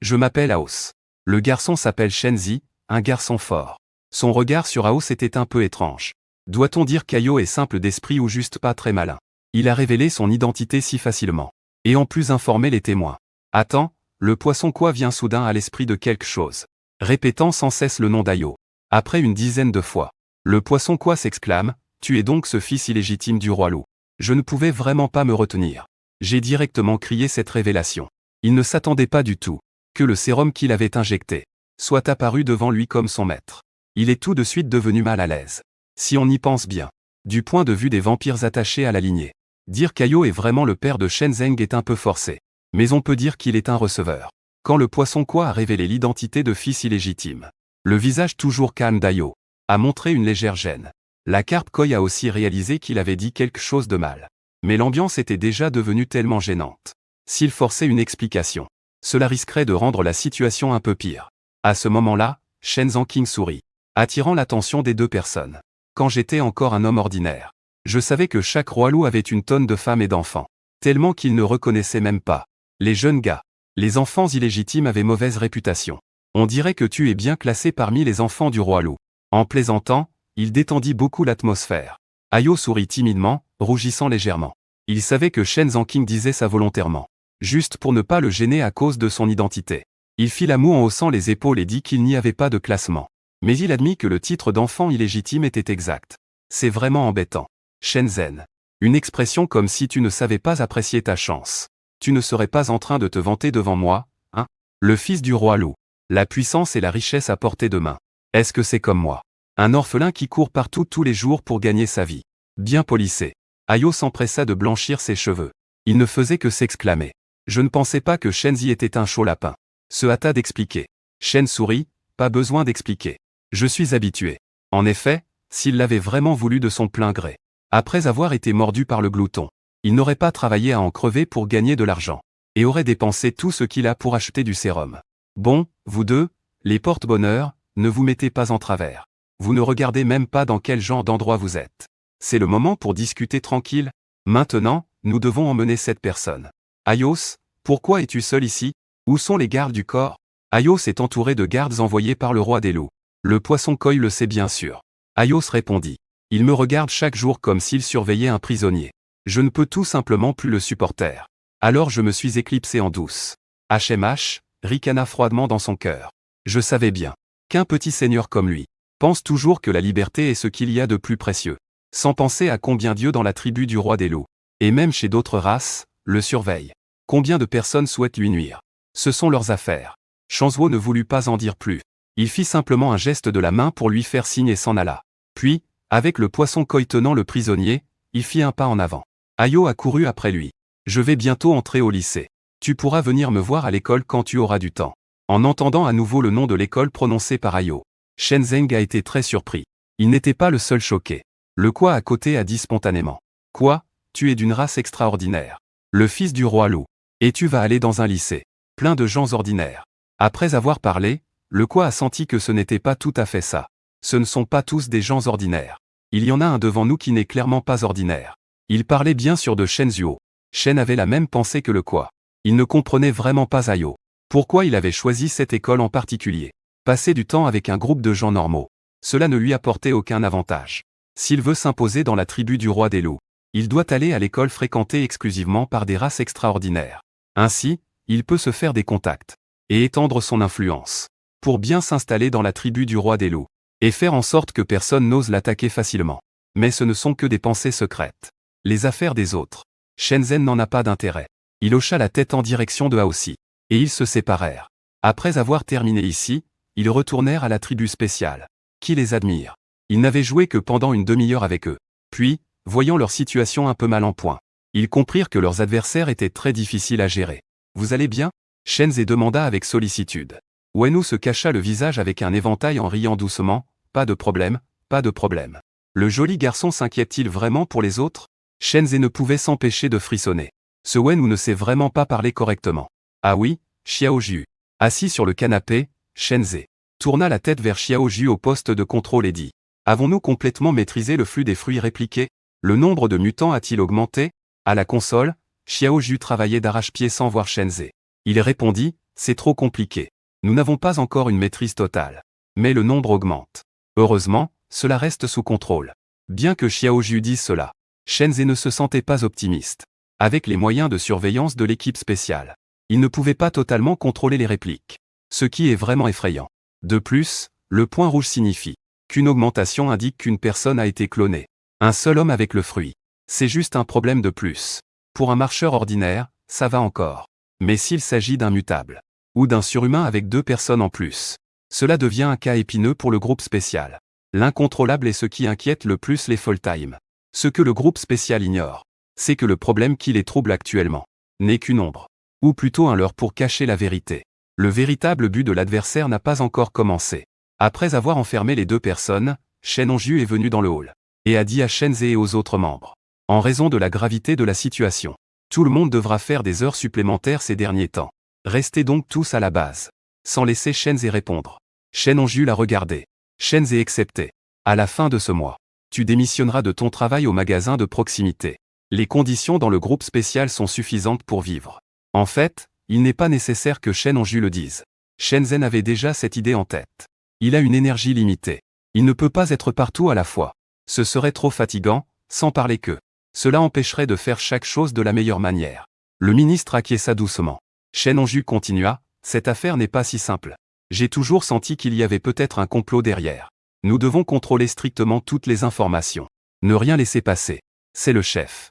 S1: Je m'appelle Aos. Le garçon s'appelle Shenzhe, un garçon fort. Son regard sur Aos était un peu étrange. Doit-on dire qu'Ayo est simple d'esprit ou juste pas très malin? Il a révélé son identité si facilement. Et en plus informé les témoins. Attends, le poisson-quoi vient soudain à l'esprit de quelque chose. Répétant sans cesse le nom d'Ayo. Après une dizaine de fois, le poisson-quoi s'exclame, tu es donc ce fils illégitime du roi loup. Je ne pouvais vraiment pas me retenir. J'ai directement crié cette révélation. Il ne s'attendait pas du tout que le sérum qu'il avait injecté soit apparu devant lui comme son maître. Il est tout de suite devenu mal à l'aise. Si on y pense bien, du point de vue des vampires attachés à la lignée, dire qu'Ayo est vraiment le père de Shenzhen est un peu forcé. Mais on peut dire qu'il est un receveur. Quand le poisson-quoi a révélé l'identité de fils illégitime, le visage toujours calme d'Ayo a montré une légère gêne. La carpe koi a aussi réalisé qu'il avait dit quelque chose de mal. Mais l'ambiance était déjà devenue tellement gênante. S'il forçait une explication, cela risquerait de rendre la situation un peu pire. À ce moment-là, Shenzhen King sourit, attirant l'attention des deux personnes. Quand j'étais encore un homme ordinaire, je savais que chaque roi loup avait une tonne de femmes et d'enfants, tellement qu'ils ne reconnaissaient même pas les jeunes gars. Les enfants illégitimes avaient mauvaise réputation. On dirait que tu es bien classé parmi les enfants du roi loup. En plaisantant, il détendit beaucoup l'atmosphère. Ayo sourit timidement, rougissant légèrement. Il savait que Shenzhen King disait ça volontairement, juste pour ne pas le gêner à cause de son identité. Il fit la moue en haussant les épaules et dit qu'il n'y avait pas de classement. Mais il admit que le titre d'enfant illégitime était exact. C'est vraiment embêtant. Shenzhen. Une expression comme si tu ne savais pas apprécier ta chance. Tu ne serais pas en train de te vanter devant moi, hein? Le fils du roi loup. La puissance et la richesse à portée de main. Est-ce que c'est comme moi? Un orphelin qui court partout tous les jours pour gagner sa vie. Bien polissé. Ayo s'empressa de blanchir ses cheveux. Il ne faisait que s'exclamer. Je ne pensais pas que Shenzhe était un chaud lapin. Se hâta d'expliquer. Shen sourit, pas besoin d'expliquer. Je suis habitué. En effet, s'il l'avait vraiment voulu de son plein gré, après avoir été mordu par le glouton, il n'aurait pas travaillé à en crever pour gagner de l'argent, et aurait dépensé tout ce qu'il a pour acheter du sérum. Bon, vous deux, les porte-bonheur, ne vous mettez pas en travers. Vous ne regardez même pas dans quel genre d'endroit vous êtes. C'est le moment pour discuter tranquille. Maintenant, nous devons emmener cette personne. Ayos, pourquoi es-tu seul ici? Où sont les gardes du corps? Ayos est entouré de gardes envoyés par le roi des loups. Le poisson koi le sait bien sûr. Ayos répondit. Il me regarde chaque jour comme s'il surveillait un prisonnier. Je ne peux tout simplement plus le supporter. Alors je me suis éclipsé en douce. HMH, ricana froidement dans son cœur. Je savais bien qu'un petit seigneur comme lui pense toujours que la liberté est ce qu'il y a de plus précieux. Sans penser à combien Dieu dans la tribu du roi des loups, et même chez d'autres races, le surveille. Combien de personnes souhaitent lui nuire? Ce sont leurs affaires. Chanzuo ne voulut pas en dire plus. Il fit simplement un geste de la main pour lui faire signe et s'en alla. Puis, avec le poisson koi tenant le prisonnier, il fit un pas en avant. Ayo accourut après lui. Je vais bientôt entrer au lycée. Tu pourras venir me voir à l'école quand tu auras du temps. En entendant à nouveau le nom de l'école prononcé par Ayo, Shenzeng a été très surpris. Il n'était pas le seul choqué. Le Kwa à côté a dit spontanément. Quoi, tu es d'une race extraordinaire. Le fils du roi loup. Et tu vas aller dans un lycée. Plein de gens ordinaires. Après avoir parlé, le Kwa a senti que ce n'était pas tout à fait ça. Ce ne sont pas tous des gens ordinaires. Il y en a un devant nous qui n'est clairement pas ordinaire. Il parlait bien sûr de Shen Zuo. Shen avait la même pensée que le Kwa. Il ne comprenait vraiment pas Ayo. Pourquoi il avait choisi cette école en particulier? Passer du temps avec un groupe de gens normaux. Cela ne lui apportait aucun avantage. S'il veut s'imposer dans la tribu du roi des loups, il doit aller à l'école fréquentée exclusivement par des races extraordinaires. Ainsi, il peut se faire des contacts et étendre son influence pour bien s'installer dans la tribu du roi des loups et faire en sorte que personne n'ose l'attaquer facilement. Mais ce ne sont que des pensées secrètes. Les affaires des autres. Shenzhen n'en a pas d'intérêt. Il hocha la tête en direction de Haoxi. Et ils se séparèrent. Après avoir terminé ici, ils retournèrent à la tribu spéciale. Qui les admire? Ils n'avaient joué que pendant une demi-heure avec eux. Puis, voyant leur situation un peu mal en point, ils comprirent que leurs adversaires étaient très difficiles à gérer. Vous allez bien? Shenzhen demanda avec sollicitude. Wenwu se cacha le visage avec un éventail en riant doucement. Pas de problème, pas de problème. Le joli garçon s'inquiète-t-il vraiment pour les autres? Shenzhen ne pouvait s'empêcher de frissonner. Ce Wenwu ne sait vraiment pas parler correctement. Ah oui, Xiao Ju. Assis sur le canapé, Shenzhen tourna la tête vers Xiao Ju au poste de contrôle et dit. Avons-nous complètement maîtrisé le flux des fruits répliqués? Le nombre de mutants a-t-il augmenté? À la console, Xiao Ju travaillait d'arrache-pied sans voir Shenzhen. Il répondit, c'est trop compliqué. Nous n'avons pas encore une maîtrise totale. Mais le nombre augmente. Heureusement, cela reste sous contrôle. Bien que Xiao Ju dise cela, Shenzhen ne se sentait pas optimiste. Avec les moyens de surveillance de l'équipe spéciale, il ne pouvait pas totalement contrôler les répliques. Ce qui est vraiment effrayant. De plus, le point rouge signifie qu'une augmentation indique qu'une personne a été clonée. Un seul homme avec le fruit. C'est juste un problème de plus. Pour un marcheur ordinaire, ça va encore. Mais s'il s'agit d'un mutable, ou d'un surhumain avec 2 personnes en plus, cela devient un cas épineux pour le groupe spécial. L'incontrôlable est ce qui inquiète le plus les full-time. Ce que le groupe spécial ignore, c'est que le problème qui les trouble actuellement n'est qu'une ombre, ou plutôt un leurre pour cacher la vérité. Le véritable but de l'adversaire n'a pas encore commencé. Après avoir enfermé les 2 personnes, Shen Hongju est venu dans le hall, et a dit à Shenzhen et aux autres membres. En raison de la gravité de la situation, tout le monde devra faire des heures supplémentaires ces derniers temps. Restez donc tous à la base. Sans laisser Shenzhen répondre. Shen Hongju l'a regardé. Shenzhen accepté. À la fin de ce mois, tu démissionneras de ton travail au magasin de proximité. Les conditions dans le groupe spécial sont suffisantes pour vivre. En fait, il n'est pas nécessaire que Shen Hongju le dise. Shenzhen avait déjà cette idée en tête. Il a une énergie limitée. Il ne peut pas être partout à la fois. Ce serait trop fatigant, sans parler que cela empêcherait de faire chaque chose de la meilleure manière. Le ministre acquiesça doucement. Shen Hongju continua, cette affaire n'est pas si simple. J'ai toujours senti qu'il y avait peut-être un complot derrière. Nous devons contrôler strictement toutes les informations. Ne rien laisser passer. C'est le chef.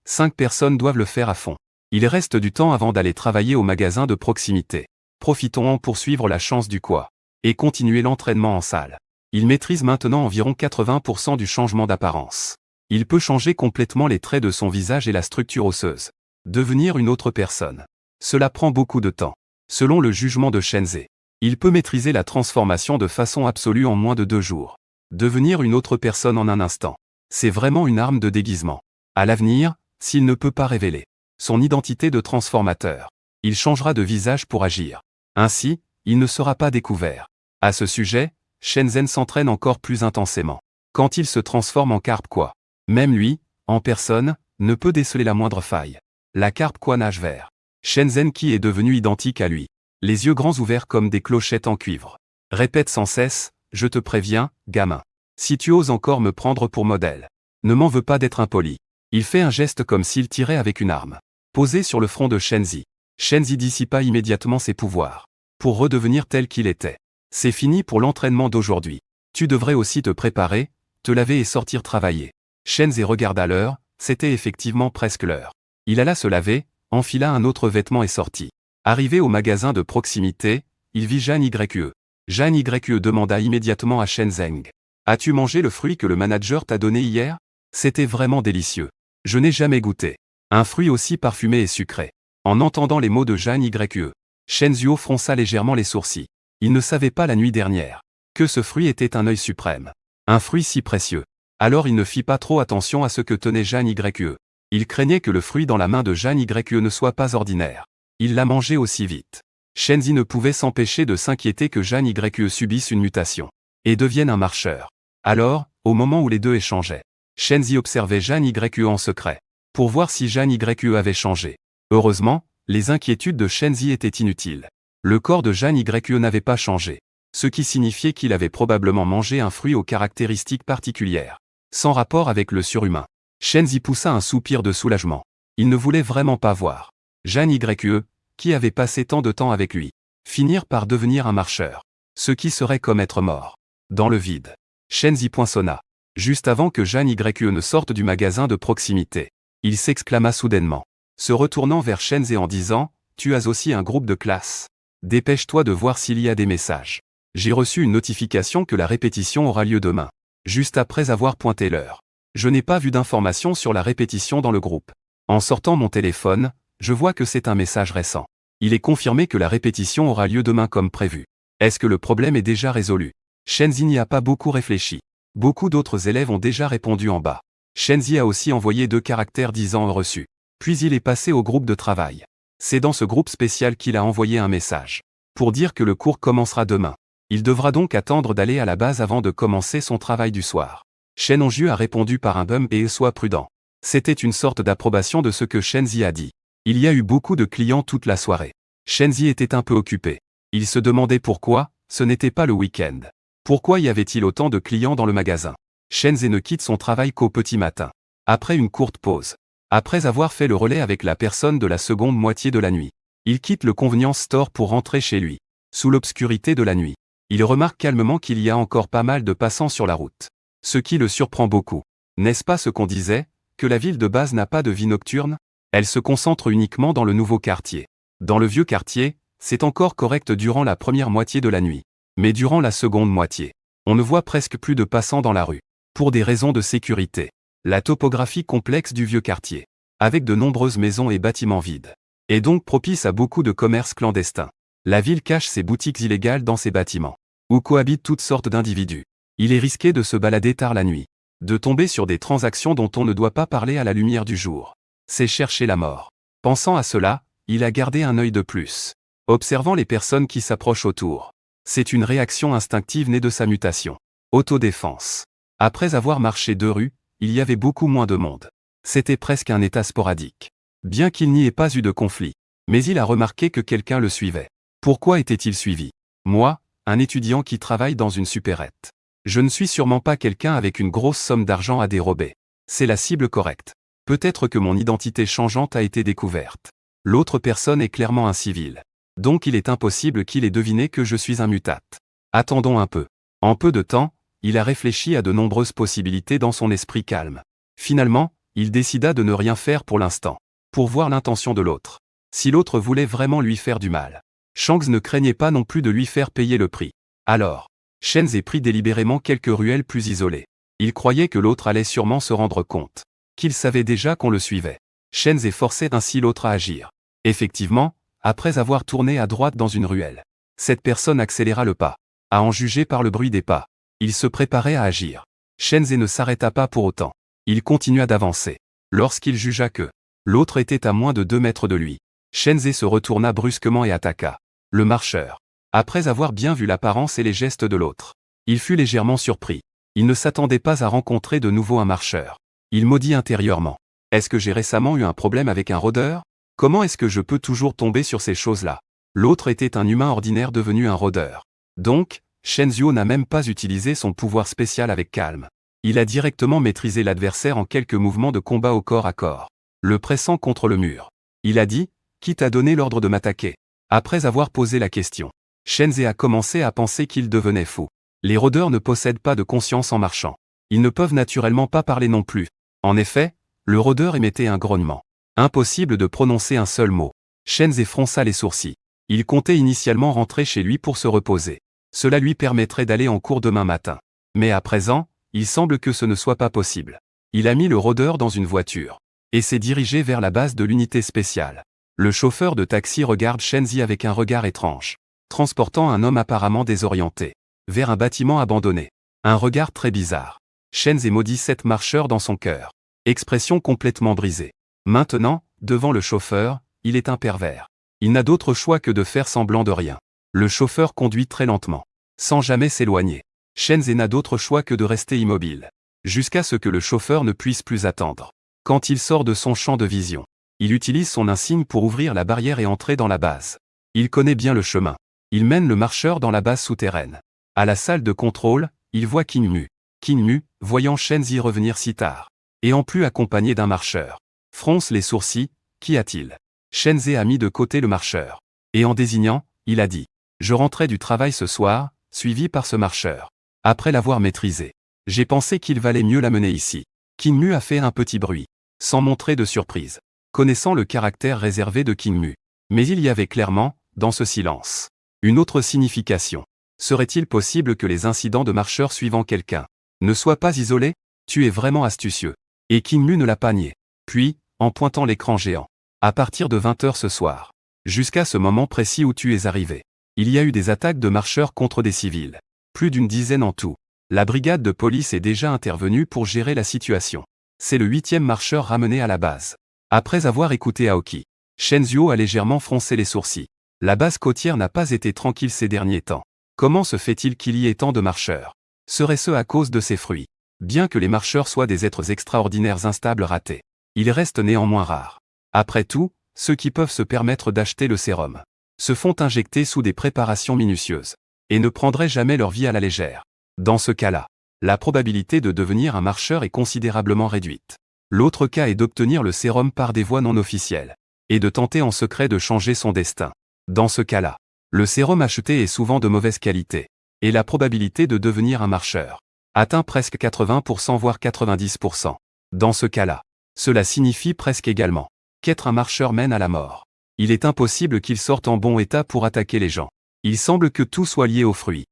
S1: 5 personnes doivent le faire à fond. Il reste du temps avant d'aller travailler au magasin de proximité. Profitons-en pour suivre la chance du Kwa. Et continuer l'entraînement en salle. Il maîtrise maintenant environ 80% du changement d'apparence. Il peut changer complètement les traits de son visage et la structure osseuse. Devenir une autre personne. Cela prend beaucoup de temps. Selon le jugement de Shenzhen, il peut maîtriser la transformation de façon absolue en moins de 2 jours. Devenir une autre personne en un instant. C'est vraiment une arme de déguisement. À l'avenir, s'il ne peut pas révéler son identité de transformateur, il changera de visage pour agir. Ainsi, il ne sera pas découvert. À ce sujet, Shenzhen s'entraîne encore plus intensément. Quand il se transforme en carpe Kwa, même lui, en personne, ne peut déceler la moindre faille. La carpe Kwa nage vers Shenzhen qui est devenu identique à lui. Les yeux grands ouverts comme des clochettes en cuivre. Répète sans cesse, je te préviens, gamin. Si tu oses encore me prendre pour modèle, ne m'en veux pas d'être impoli. Il fait un geste comme s'il tirait avec une arme. Posé sur le front de Shenzhen. Shenzhen dissipa immédiatement ses pouvoirs. Pour redevenir tel qu'il était. C'est fini pour l'entraînement d'aujourd'hui. Tu devrais aussi te préparer, te laver et sortir travailler. Shenzhen regarda l'heure, c'était effectivement presque l'heure. Il alla se laver, enfila un autre vêtement et sortit. Arrivé au magasin de proximité, il vit Jeanne YE. Zhang Yue demanda immédiatement à Shen Zeng. As-tu mangé le fruit que le manager t'a donné hier? C'était vraiment délicieux. Je n'ai jamais goûté. Un fruit aussi parfumé et sucré. En entendant les mots de Zhang Yue, Shen Zhuo fronça légèrement les sourcils. Il ne savait pas la nuit dernière que ce fruit était un œil suprême. Un fruit si précieux. Alors il ne fit pas trop attention à ce que tenait Zhang Yue. Il craignait que le fruit dans la main de Zhang Yue ne soit pas ordinaire. Il l'a mangé aussi vite. Shen Zi ne pouvait s'empêcher de s'inquiéter que Zhang Yue subisse une mutation et devienne un marcheur. Alors, au moment où les deux échangeaient, Shen Zi observait Zhang Yue en secret, pour voir si Zhang Yue avait changé. Heureusement, les inquiétudes de Shen Zi étaient inutiles. Le corps de Zhang Yue n'avait pas changé, ce qui signifiait qu'il avait probablement mangé un fruit aux caractéristiques particulières, sans rapport avec le surhumain. Shen Zi poussa un soupir de soulagement. Il ne voulait vraiment pas voir Zhang Yue, qui avait passé tant de temps avec lui, finir par devenir un marcheur. Ce qui serait comme être mort. Dans le vide. Shen Zi poinçonna. Juste avant que Zhang Yue ne sorte du magasin de proximité, il s'exclama soudainement, se retournant vers Shen Zi en disant « Tu as aussi un groupe de classe. Dépêche-toi de voir s'il y a des messages. J'ai reçu une notification que la répétition aura lieu demain. » Juste après avoir pointé l'heure. Je n'ai pas vu d'informations sur la répétition dans le groupe. En sortant mon téléphone, je vois que c'est un message récent. Il est confirmé que la répétition aura lieu demain comme prévu. Est-ce que le problème est déjà résolu? Shen Zi n'y a pas beaucoup réfléchi. Beaucoup d'autres élèves ont déjà répondu en bas. Shen Zi a aussi envoyé 2 caractères disant reçu. Puis il est passé au groupe de travail. C'est dans ce groupe spécial qu'il a envoyé un message. Pour dire que le cours commencera demain. Il devra donc attendre d'aller à la base avant de commencer son travail du soir. Shen Hongju a répondu par un bum et sois prudent. C'était une sorte d'approbation de ce que Shen Zi a dit. Il y a eu beaucoup de clients toute la soirée. Shen Zi était un peu occupé. Il se demandait pourquoi, ce n'était pas le week-end. Pourquoi y avait-il autant de clients dans le magasin? Shen Zi ne quitte son travail qu'au petit matin. Après une courte pause. Après avoir fait le relais avec la personne de la seconde moitié de la nuit. Il quitte le convenience store pour rentrer chez lui. Sous l'obscurité de la nuit. Il remarque calmement qu'il y a encore pas mal de passants sur la route. Ce qui le surprend beaucoup. N'est-ce pas ce qu'on disait, que la ville de base n'a pas de vie nocturne? Elle se concentre uniquement dans le nouveau quartier. Dans le vieux quartier, c'est encore correct durant la première moitié de la nuit. Mais durant la seconde moitié, on ne voit presque plus de passants dans la rue. Pour des raisons de sécurité. La topographie complexe du vieux quartier, avec de nombreuses maisons et bâtiments vides, est donc propice à beaucoup de commerces clandestins. La ville cache ses boutiques illégales dans ses bâtiments, où cohabitent toutes sortes d'individus. Il est risqué de se balader tard la nuit, de tomber sur des transactions dont on ne doit pas parler à la lumière du jour. C'est chercher la mort. Pensant à cela, il a gardé un œil de plus, observant les personnes qui s'approchent autour. C'est une réaction instinctive née de sa mutation. Autodéfense. Après avoir marché 2 rues, il y avait beaucoup moins de monde. C'était presque un état sporadique. Bien qu'il n'y ait pas eu de conflit. Mais il a remarqué que quelqu'un le suivait. Pourquoi était-il suivi? Moi, un étudiant qui travaille dans une supérette. Je ne suis sûrement pas quelqu'un avec une grosse somme d'argent à dérober. C'est la cible correcte. Peut-être que mon identité changeante a été découverte. L'autre personne est clairement un civil. Donc il est impossible qu'il ait deviné que je suis un mutate. Attendons un peu. En peu de temps, il a réfléchi à de nombreuses possibilités dans son esprit calme. Finalement, il décida de ne rien faire pour l'instant. Pour voir l'intention de l'autre. Si l'autre voulait vraiment lui faire du mal. Shanks ne craignait pas non plus de lui faire payer le prix. Alors, Shen Zi prit délibérément quelques ruelles plus isolées. Il croyait que l'autre allait sûrement se rendre compte. Qu'il savait déjà qu'on le suivait. Shen Zi forçait ainsi l'autre à agir. Effectivement, après avoir tourné à droite dans une ruelle, cette personne accéléra le pas. À en juger par le bruit des pas. Il se préparait à agir. Shen Zi ne s'arrêta pas pour autant. Il continua d'avancer. Lorsqu'il jugea que l'autre était à moins de 2 mètres de lui, Shen Zi se retourna brusquement et attaqua le marcheur. Après avoir bien vu l'apparence et les gestes de l'autre, il fut légèrement surpris. Il ne s'attendait pas à rencontrer de nouveau un marcheur. Il maudit intérieurement. Est-ce que j'ai récemment eu un problème avec un rôdeur? Comment est-ce que je peux toujours tomber sur ces choses-là? L'autre était un humain ordinaire devenu un rôdeur. Donc, Shen Zhuo n'a même pas utilisé son pouvoir spécial avec calme. Il a directement maîtrisé l'adversaire en quelques mouvements de combat au corps à corps, le pressant contre le mur. Il a dit, qui t'a donné l'ordre de m'attaquer? Après avoir posé la question, Shen Zi a commencé à penser qu'il devenait fou. Les rôdeurs ne possèdent pas de conscience en marchant. Ils ne peuvent naturellement pas parler non plus. En effet, le rôdeur émettait un grognement. Impossible de prononcer un seul mot. Shen Zi fronça les sourcils. Il comptait initialement rentrer chez lui pour se reposer. Cela lui permettrait d'aller en cours demain matin. Mais à présent, il semble que ce ne soit pas possible. Il a mis le rôdeur dans une voiture et s'est dirigé vers la base de l'unité spéciale. Le chauffeur de taxi regarde Shenzi avec un regard étrange, transportant un homme apparemment désorienté vers un bâtiment abandonné. Un regard très bizarre. Shenzi maudit 7 marcheurs dans son cœur. Expression complètement brisée. Maintenant, devant le chauffeur, il est un pervers. Il n'a d'autre choix que de faire semblant de rien. Le chauffeur conduit très lentement, sans jamais s'éloigner. Shenzi n'a d'autre choix que de rester immobile, jusqu'à ce que le chauffeur ne puisse plus attendre. Quand il sort de son champ de vision, il utilise son insigne pour ouvrir la barrière et entrer dans la base. Il connaît bien le chemin. Il mène le marcheur dans la base souterraine. À la salle de contrôle, il voit Kinmu. Kinmu, voyant Shenzi revenir si tard, et en plus accompagné d'un marcheur, fronce les sourcils. Qu'y a-t-il? Shenzi a mis de côté le marcheur. Et en désignant, il a dit: je rentrais du travail ce soir, suivi par ce marcheur. Après l'avoir maîtrisé, j'ai pensé qu'il valait mieux l'amener ici. Kinmu a fait un petit bruit, sans montrer de surprise, connaissant le caractère réservé de Kinmu. Mais il y avait clairement, dans ce silence, une autre signification. Serait-il possible que les incidents de marcheurs suivant quelqu'un ne soient pas isolés? Tu es vraiment astucieux. Et Kinmu ne l'a pas nié. Puis, en pointant l'écran géant, à partir de 20h ce soir, jusqu'à ce moment précis où tu es arrivé, il y a eu des attaques de marcheurs contre des civils. Plus d'une dizaine en tout. La brigade de police est déjà intervenue pour gérer la situation. C'est le 8e marcheur ramené à la base. Après avoir écouté Aoki, Shenzhou a légèrement froncé les sourcils. La base côtière n'a pas été tranquille ces derniers temps. Comment se fait-il qu'il y ait tant de marcheurs? Serait-ce à cause de ces fruits? Bien que les marcheurs soient des êtres extraordinaires instables ratés, ils restent néanmoins rares. Après tout, ceux qui peuvent se permettre d'acheter le sérum se font injecter sous des préparations minutieuses et ne prendraient jamais leur vie à la légère. Dans ce cas-là, la probabilité de devenir un marcheur est considérablement réduite. L'autre cas est d'obtenir le sérum par des voies non officielles et de tenter en secret de changer son destin. Dans ce cas-là, le sérum acheté est souvent de mauvaise qualité et la probabilité de devenir un marcheur atteint presque 80% voire 90%. Dans ce cas-là, cela signifie presque également qu'être un marcheur mène à la mort. Il est impossible qu'il sorte en bon état pour attaquer les gens. Il semble que tout soit lié aux fruits.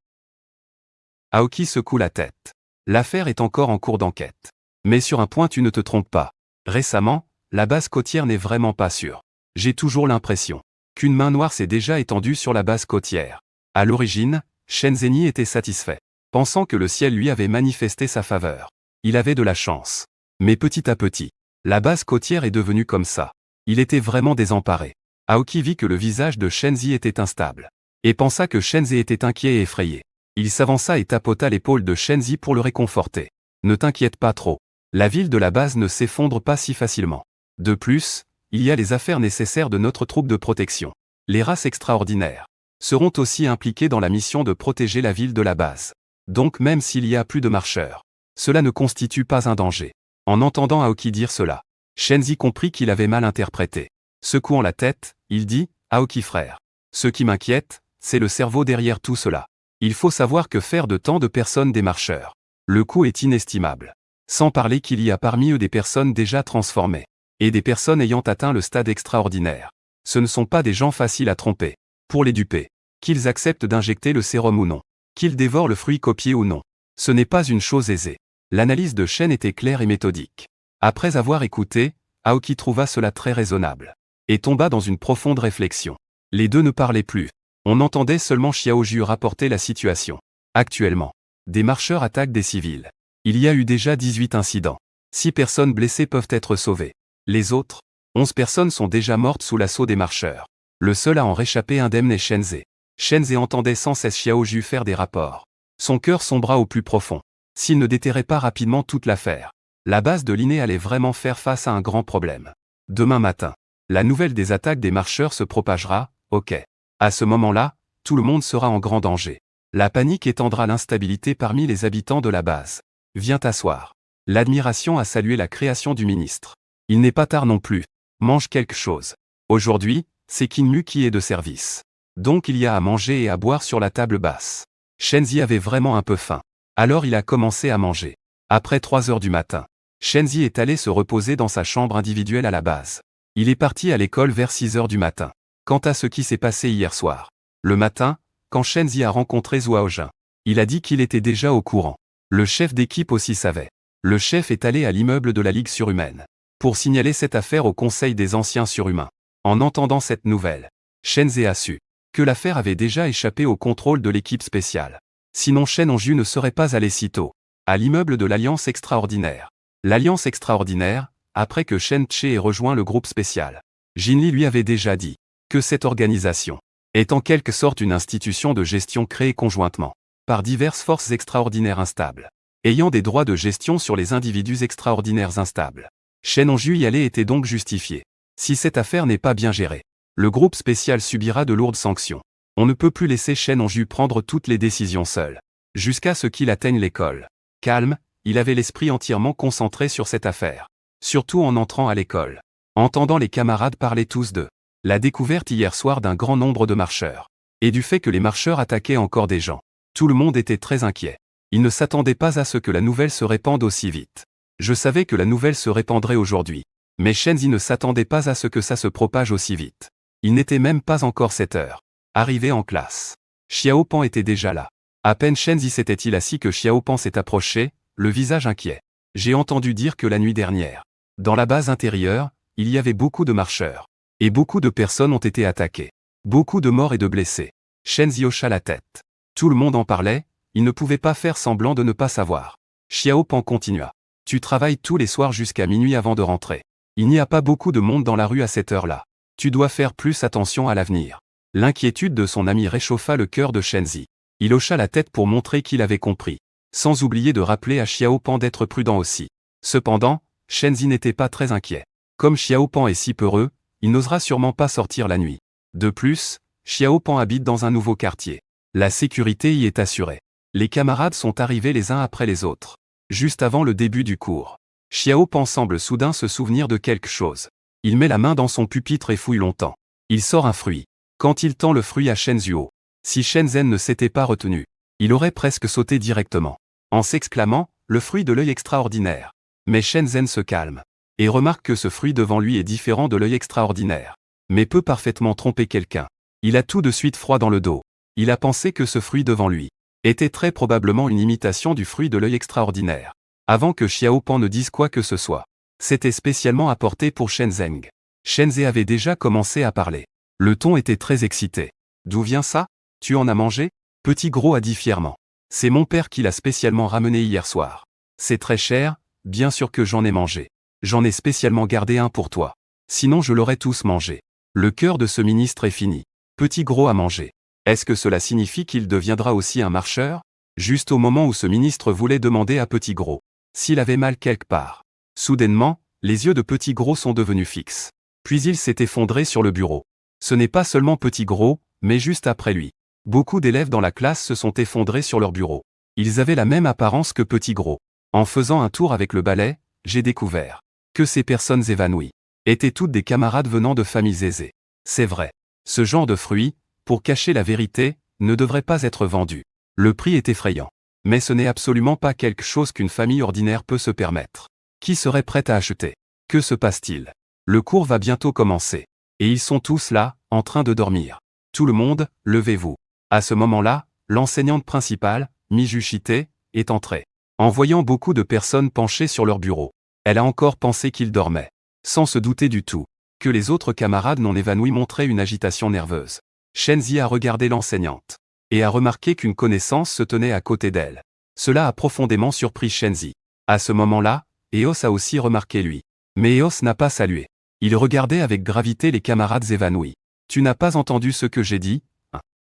S1: Aoki secoue la tête. L'affaire est encore en cours d'enquête. Mais sur un point tu ne te trompes pas. Récemment, la base côtière n'est vraiment pas sûre. J'ai toujours l'impression qu'une main noire s'est déjà étendue sur la base côtière. À l'origine, Shenzhen était satisfait, pensant que le ciel lui avait manifesté sa faveur. Il avait de la chance. Mais petit à petit, la base côtière est devenue comme ça. Il était vraiment désemparé. Aoki vit que le visage de Shenzi était instable, et pensa que Shenzi était inquiet et effrayé. Il s'avança et tapota l'épaule de Shenzi pour le réconforter. Ne t'inquiète pas trop. La ville de la base ne s'effondre pas si facilement. De plus, il y a les affaires nécessaires de notre troupe de protection. Les races extraordinaires seront aussi impliquées dans la mission de protéger la ville de la base. Donc même s'il y a plus de marcheurs, cela ne constitue pas un danger. En entendant Aoki dire cela, Shenzi comprit qu'il avait mal interprété. Secouant la tête, il dit: Aoki frère, ce qui m'inquiète, c'est le cerveau derrière tout cela. Il faut savoir que faire de tant de personnes des marcheurs, le coût est inestimable. Sans parler qu'il y a parmi eux des personnes déjà transformées, et des personnes ayant atteint le stade extraordinaire. Ce ne sont pas des gens faciles à tromper. Pour les duper, qu'ils acceptent d'injecter le sérum ou non, qu'ils dévorent le fruit copié ou non, ce n'est pas une chose aisée. L'analyse de Shen était claire et méthodique. Après avoir écouté, Aoki trouva cela très raisonnable, et tomba dans une profonde réflexion. Les deux ne parlaient plus. On entendait seulement Xiaoju rapporter la situation. Actuellement, des marcheurs attaquent des civils. Il y a eu déjà 18 incidents. 6 personnes blessées peuvent être sauvées. Les autres, 11 personnes sont déjà mortes sous l'assaut des marcheurs. Le seul à en réchapper indemne est Shenzi. Shenzi entendait sans cesse Xiaoju faire des rapports. Son cœur sombra au plus profond. S'il ne déterrait pas rapidement toute l'affaire, la base de l'INE allait vraiment faire face à un grand problème. Demain matin, la nouvelle des attaques des marcheurs se propagera, ok. À ce moment-là, tout le monde sera en grand danger. La panique étendra l'instabilité parmi les habitants de la base. Viens t'asseoir. L'admiration a salué la création du ministre. Il n'est pas tard non plus. Mange quelque chose. Aujourd'hui, c'est Kinmu qui est de service. Donc il y a à manger et à boire sur la table basse. Shenzi avait vraiment un peu faim. Alors il a commencé à manger. Après 3 heures du matin, Shenzi est allé se reposer dans sa chambre individuelle à la base. Il est parti à l'école vers 6 heures du matin. Quant à ce qui s'est passé hier soir, le matin, quand Shen Zi a rencontré Zhuo Jin. Il a dit qu'il était déjà au courant. Le chef d'équipe aussi savait. Le chef est allé à l'immeuble de la Ligue surhumaine pour signaler cette affaire au Conseil des anciens surhumains. En entendant cette nouvelle, Shen Zi a su que l'affaire avait déjà échappé au contrôle de l'équipe spéciale. Sinon Shen Hongju ne serait pas allé si tôt à l'immeuble de l'Alliance extraordinaire. L'Alliance extraordinaire, après que Shen Che ait rejoint le groupe spécial. Jin Li lui avait déjà dit que cette organisation est en quelque sorte une institution de gestion créée conjointement par diverses forces extraordinaires instables, ayant des droits de gestion sur les individus extraordinaires instables. Shen Hongju y aller était donc justifié. Si cette affaire n'est pas bien gérée, le groupe spécial subira de lourdes sanctions. On ne peut plus laisser Shen Hongju prendre toutes les décisions seul, jusqu'à ce qu'il atteigne l'école. Calme, il avait l'esprit entièrement concentré sur cette affaire. Surtout en entrant à l'école. Entendant les camarades parler tous de la découverte hier soir d'un grand nombre de marcheurs, et du fait que les marcheurs attaquaient encore des gens. Tout le monde était très inquiet. Il ne s'attendait pas à ce que la nouvelle se répande aussi vite. Je savais que la nouvelle se répandrait aujourd'hui. Mais Shen Zi ne s'attendait pas à ce que ça se propage aussi vite. Il n'était même pas encore 7 heures. Arrivé en classe. Xiao Pan était déjà là. À peine Shen Zi s'était-il assis que Xiao Pan s'est approché, le visage inquiet. J'ai entendu dire que la nuit dernière, dans la base intérieure, il y avait beaucoup de marcheurs. Et beaucoup de personnes ont été attaquées. Beaucoup de morts et de blessés. Shen Zi hocha la tête. Tout le monde en parlait, il ne pouvait pas faire semblant de ne pas savoir. Xiao Pan continua. Tu travailles tous les soirs jusqu'à minuit avant de rentrer. Il n'y a pas beaucoup de monde dans la rue à cette heure-là. Tu dois faire plus attention à l'avenir. L'inquiétude de son ami réchauffa le cœur de Shen Zi. Il hocha la tête pour montrer qu'il avait compris. Sans oublier de rappeler à Xiao Pan d'être prudent aussi. Cependant, Shen Zi n'était pas très inquiet. Comme Xiao Pan est si peureux, il n'osera sûrement pas sortir la nuit. De plus, Xiao Pan habite dans un nouveau quartier. La sécurité y est assurée. Les camarades sont arrivés les uns après les autres. Juste avant le début du cours. Xiao Pan semble soudain se souvenir de quelque chose. Il met la main dans son pupitre et fouille longtemps. Il sort un fruit. Quand il tend le fruit à Shen Zuo, si Shen Zhen ne s'était pas retenu, il aurait presque sauté directement, en s'exclamant, le fruit de l'œil extraordinaire. Mais Shen Zhen se calme, et remarque que ce fruit devant lui est différent de l'œil extraordinaire, mais peut parfaitement tromper quelqu'un. Il a tout de suite froid dans le dos. Il a pensé que ce fruit devant lui était très probablement une imitation du fruit de l'œil extraordinaire. Avant que Xiao Pan ne dise quoi que ce soit. C'était spécialement apporté pour Shen Zeng. Shen Ze avait déjà commencé à parler. Le ton était très excité. D'où vient ça? Tu en as mangé? Petit Gros a dit fièrement. C'est mon père qui l'a spécialement ramené hier soir. C'est très cher, bien sûr que j'en ai mangé. J'en ai spécialement gardé un pour toi. Sinon je l'aurais tous mangé. Le cœur de ce ministre est fini. Petit Gros a mangé. Est-ce que cela signifie qu'il deviendra aussi un marcheur? Juste au moment où ce ministre voulait demander à Petit Gros s'il avait mal quelque part. Soudainement, les yeux de Petit Gros sont devenus fixes. Puis il s'est effondré sur le bureau. Ce n'est pas seulement Petit Gros, mais juste après lui. Beaucoup d'élèves dans la classe se sont effondrés sur leur bureau. Ils avaient la même apparence que Petit Gros. En faisant un tour avec le balai, j'ai découvert que ces personnes évanouies étaient toutes des camarades venant de familles aisées. C'est vrai. Ce genre de fruit, pour cacher la vérité, ne devrait pas être vendu. Le prix est effrayant. Mais ce n'est absolument pas quelque chose qu'une famille ordinaire peut se permettre. Qui serait prêt à acheter? Que se passe-t-il? Le cours va bientôt commencer. Et ils sont tous là, en train de dormir. Tout le monde, levez-vous. À ce moment-là, l'enseignante principale, Mijushite, est entrée. En voyant beaucoup de personnes penchées sur leur bureau, elle a encore pensé qu'ils dormaient. Sans se douter du tout que les autres camarades non évanouis montraient une agitation nerveuse. Shen Zi a regardé l'enseignante et a remarqué qu'une connaissance se tenait à côté d'elle. Cela a profondément surpris Shen Zi. À ce moment-là, Eos a aussi remarqué lui. Mais Eos n'a pas salué. Il regardait avec gravité les camarades évanouis. Tu n'as pas entendu ce que j'ai dit?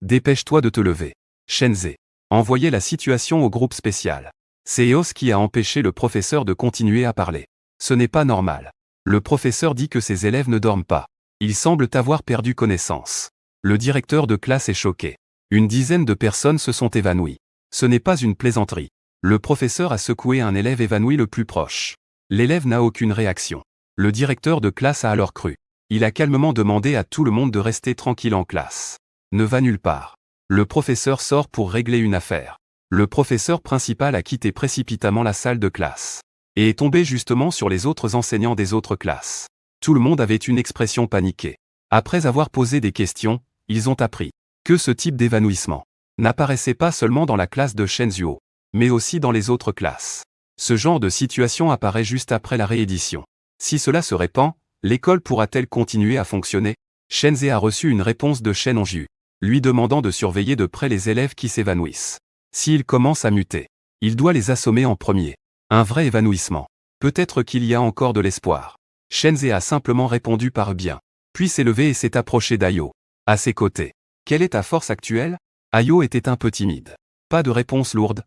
S1: Dépêche-toi de te lever. Shen Zi envoyait la situation au groupe spécial. C'est Eos qui a empêché le professeur de continuer à parler. Ce n'est pas normal. Le professeur dit que ses élèves ne dorment pas. Ils semblent avoir perdu connaissance. Le directeur de classe est choqué. Une dizaine de personnes se sont évanouies. Ce n'est pas une plaisanterie. Le professeur a secoué un élève évanoui le plus proche. L'élève n'a aucune réaction. Le directeur de classe a alors cru. Il a calmement demandé à tout le monde de rester tranquille en classe. Ne va nulle part. Le professeur sort pour régler une affaire. Le professeur principal a quitté précipitamment la salle de classe et est tombé justement sur les autres enseignants des autres classes. Tout le monde avait une expression paniquée. Après avoir posé des questions, ils ont appris que ce type d'évanouissement n'apparaissait pas seulement dans la classe de Shen Zuo, mais aussi dans les autres classes. Ce genre de situation apparaît juste après la réédition. Si cela se répand, l'école pourra-t-elle continuer à fonctionner? Shen Ze a reçu une réponse de Shen Hongju, lui demandant de surveiller de près les élèves qui s'évanouissent. S'ils commencent à muter, il doit les assommer en premier. Un vrai évanouissement. Peut-être qu'il y a encore de l'espoir. Shen Ze a simplement répondu par bien, puis s'est levé et s'est approché d'Ayo. À ses côtés. Quelle est ta force actuelle? Ayo était un peu timide. Pas de réponse lourde,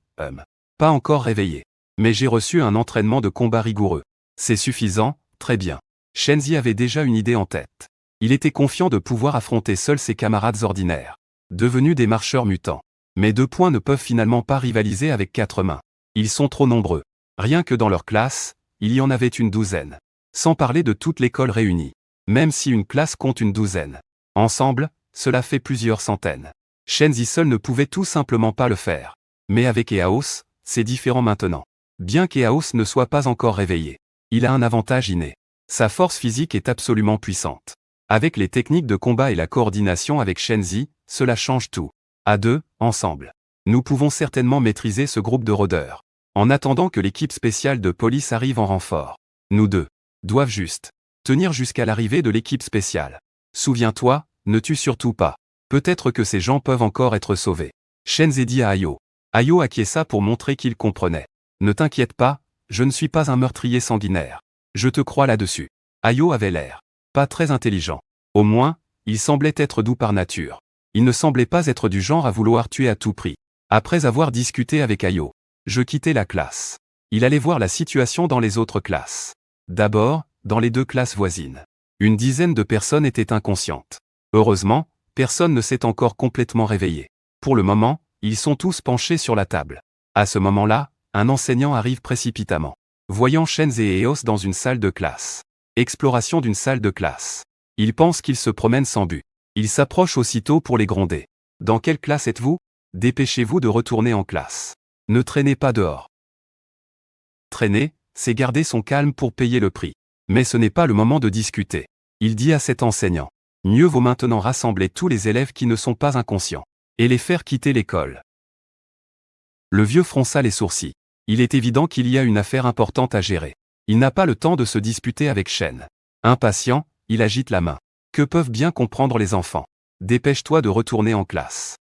S1: pas encore réveillé. Mais j'ai reçu un entraînement de combat rigoureux. C'est suffisant, très bien. Shen Ze avait déjà une idée en tête. Il était confiant de pouvoir affronter seul ses camarades ordinaires, devenus des marcheurs mutants. Mais 2 points ne peuvent finalement pas rivaliser avec 4 mains. Ils sont trop nombreux. Rien que dans leur classe, il y en avait une douzaine. Sans parler de toute l'école réunie. Même si une classe compte une douzaine. Ensemble, cela fait plusieurs centaines. Shen Ze seul ne pouvait tout simplement pas le faire. Mais avec Eaos, c'est différent maintenant. Bien qu'Eaos ne soit pas encore réveillé, il a un avantage inné. Sa force physique est absolument puissante. Avec les techniques de combat et la coordination avec Shen Ze, cela change tout. À 2, ensemble. Nous pouvons certainement maîtriser ce groupe de rôdeurs. En attendant que l'équipe spéciale de police arrive en renfort. Nous deux doivent juste tenir jusqu'à l'arrivée de l'équipe spéciale. Souviens-toi, ne tue surtout pas. Peut-être que ces gens peuvent encore être sauvés. Shen Ze dit à Ayo. Ayo acquiesça pour montrer qu'il comprenait. Ne t'inquiète pas, je ne suis pas un meurtrier sanguinaire. Je te crois là-dessus. Ayo avait l'air pas très intelligent. Au moins, il semblait être doux par nature. Il ne semblait pas être du genre à vouloir tuer à tout prix. Après avoir discuté avec Ayo, je quittais la classe. Il allait voir la situation dans les autres classes. D'abord, dans les 2 classes voisines. Une dizaine de personnes étaient inconscientes. Heureusement, personne ne s'est encore complètement réveillé. Pour le moment, ils sont tous penchés sur la table. À ce moment-là, un enseignant arrive précipitamment. Voyant Shen Ze et Eos dans une salle de classe. Exploration d'une salle de classe. Il pense qu'ils se promènent sans but. Il s'approche aussitôt pour les gronder. Dans quelle classe êtes-vous? Dépêchez-vous de retourner en classe. Ne traînez pas dehors. Traîner, c'est garder son calme pour payer le prix. Mais ce n'est pas le moment de discuter. Il dit à cet enseignant. Mieux vaut maintenant rassembler tous les élèves qui ne sont pas inconscients. Et les faire quitter l'école. Le vieux fronça les sourcils. Il est évident qu'il y a une affaire importante à gérer. Il n'a pas le temps de se disputer avec Shen. Impatient, il agite la main. Que peuvent bien comprendre les enfants? Dépêche-toi de retourner en classe.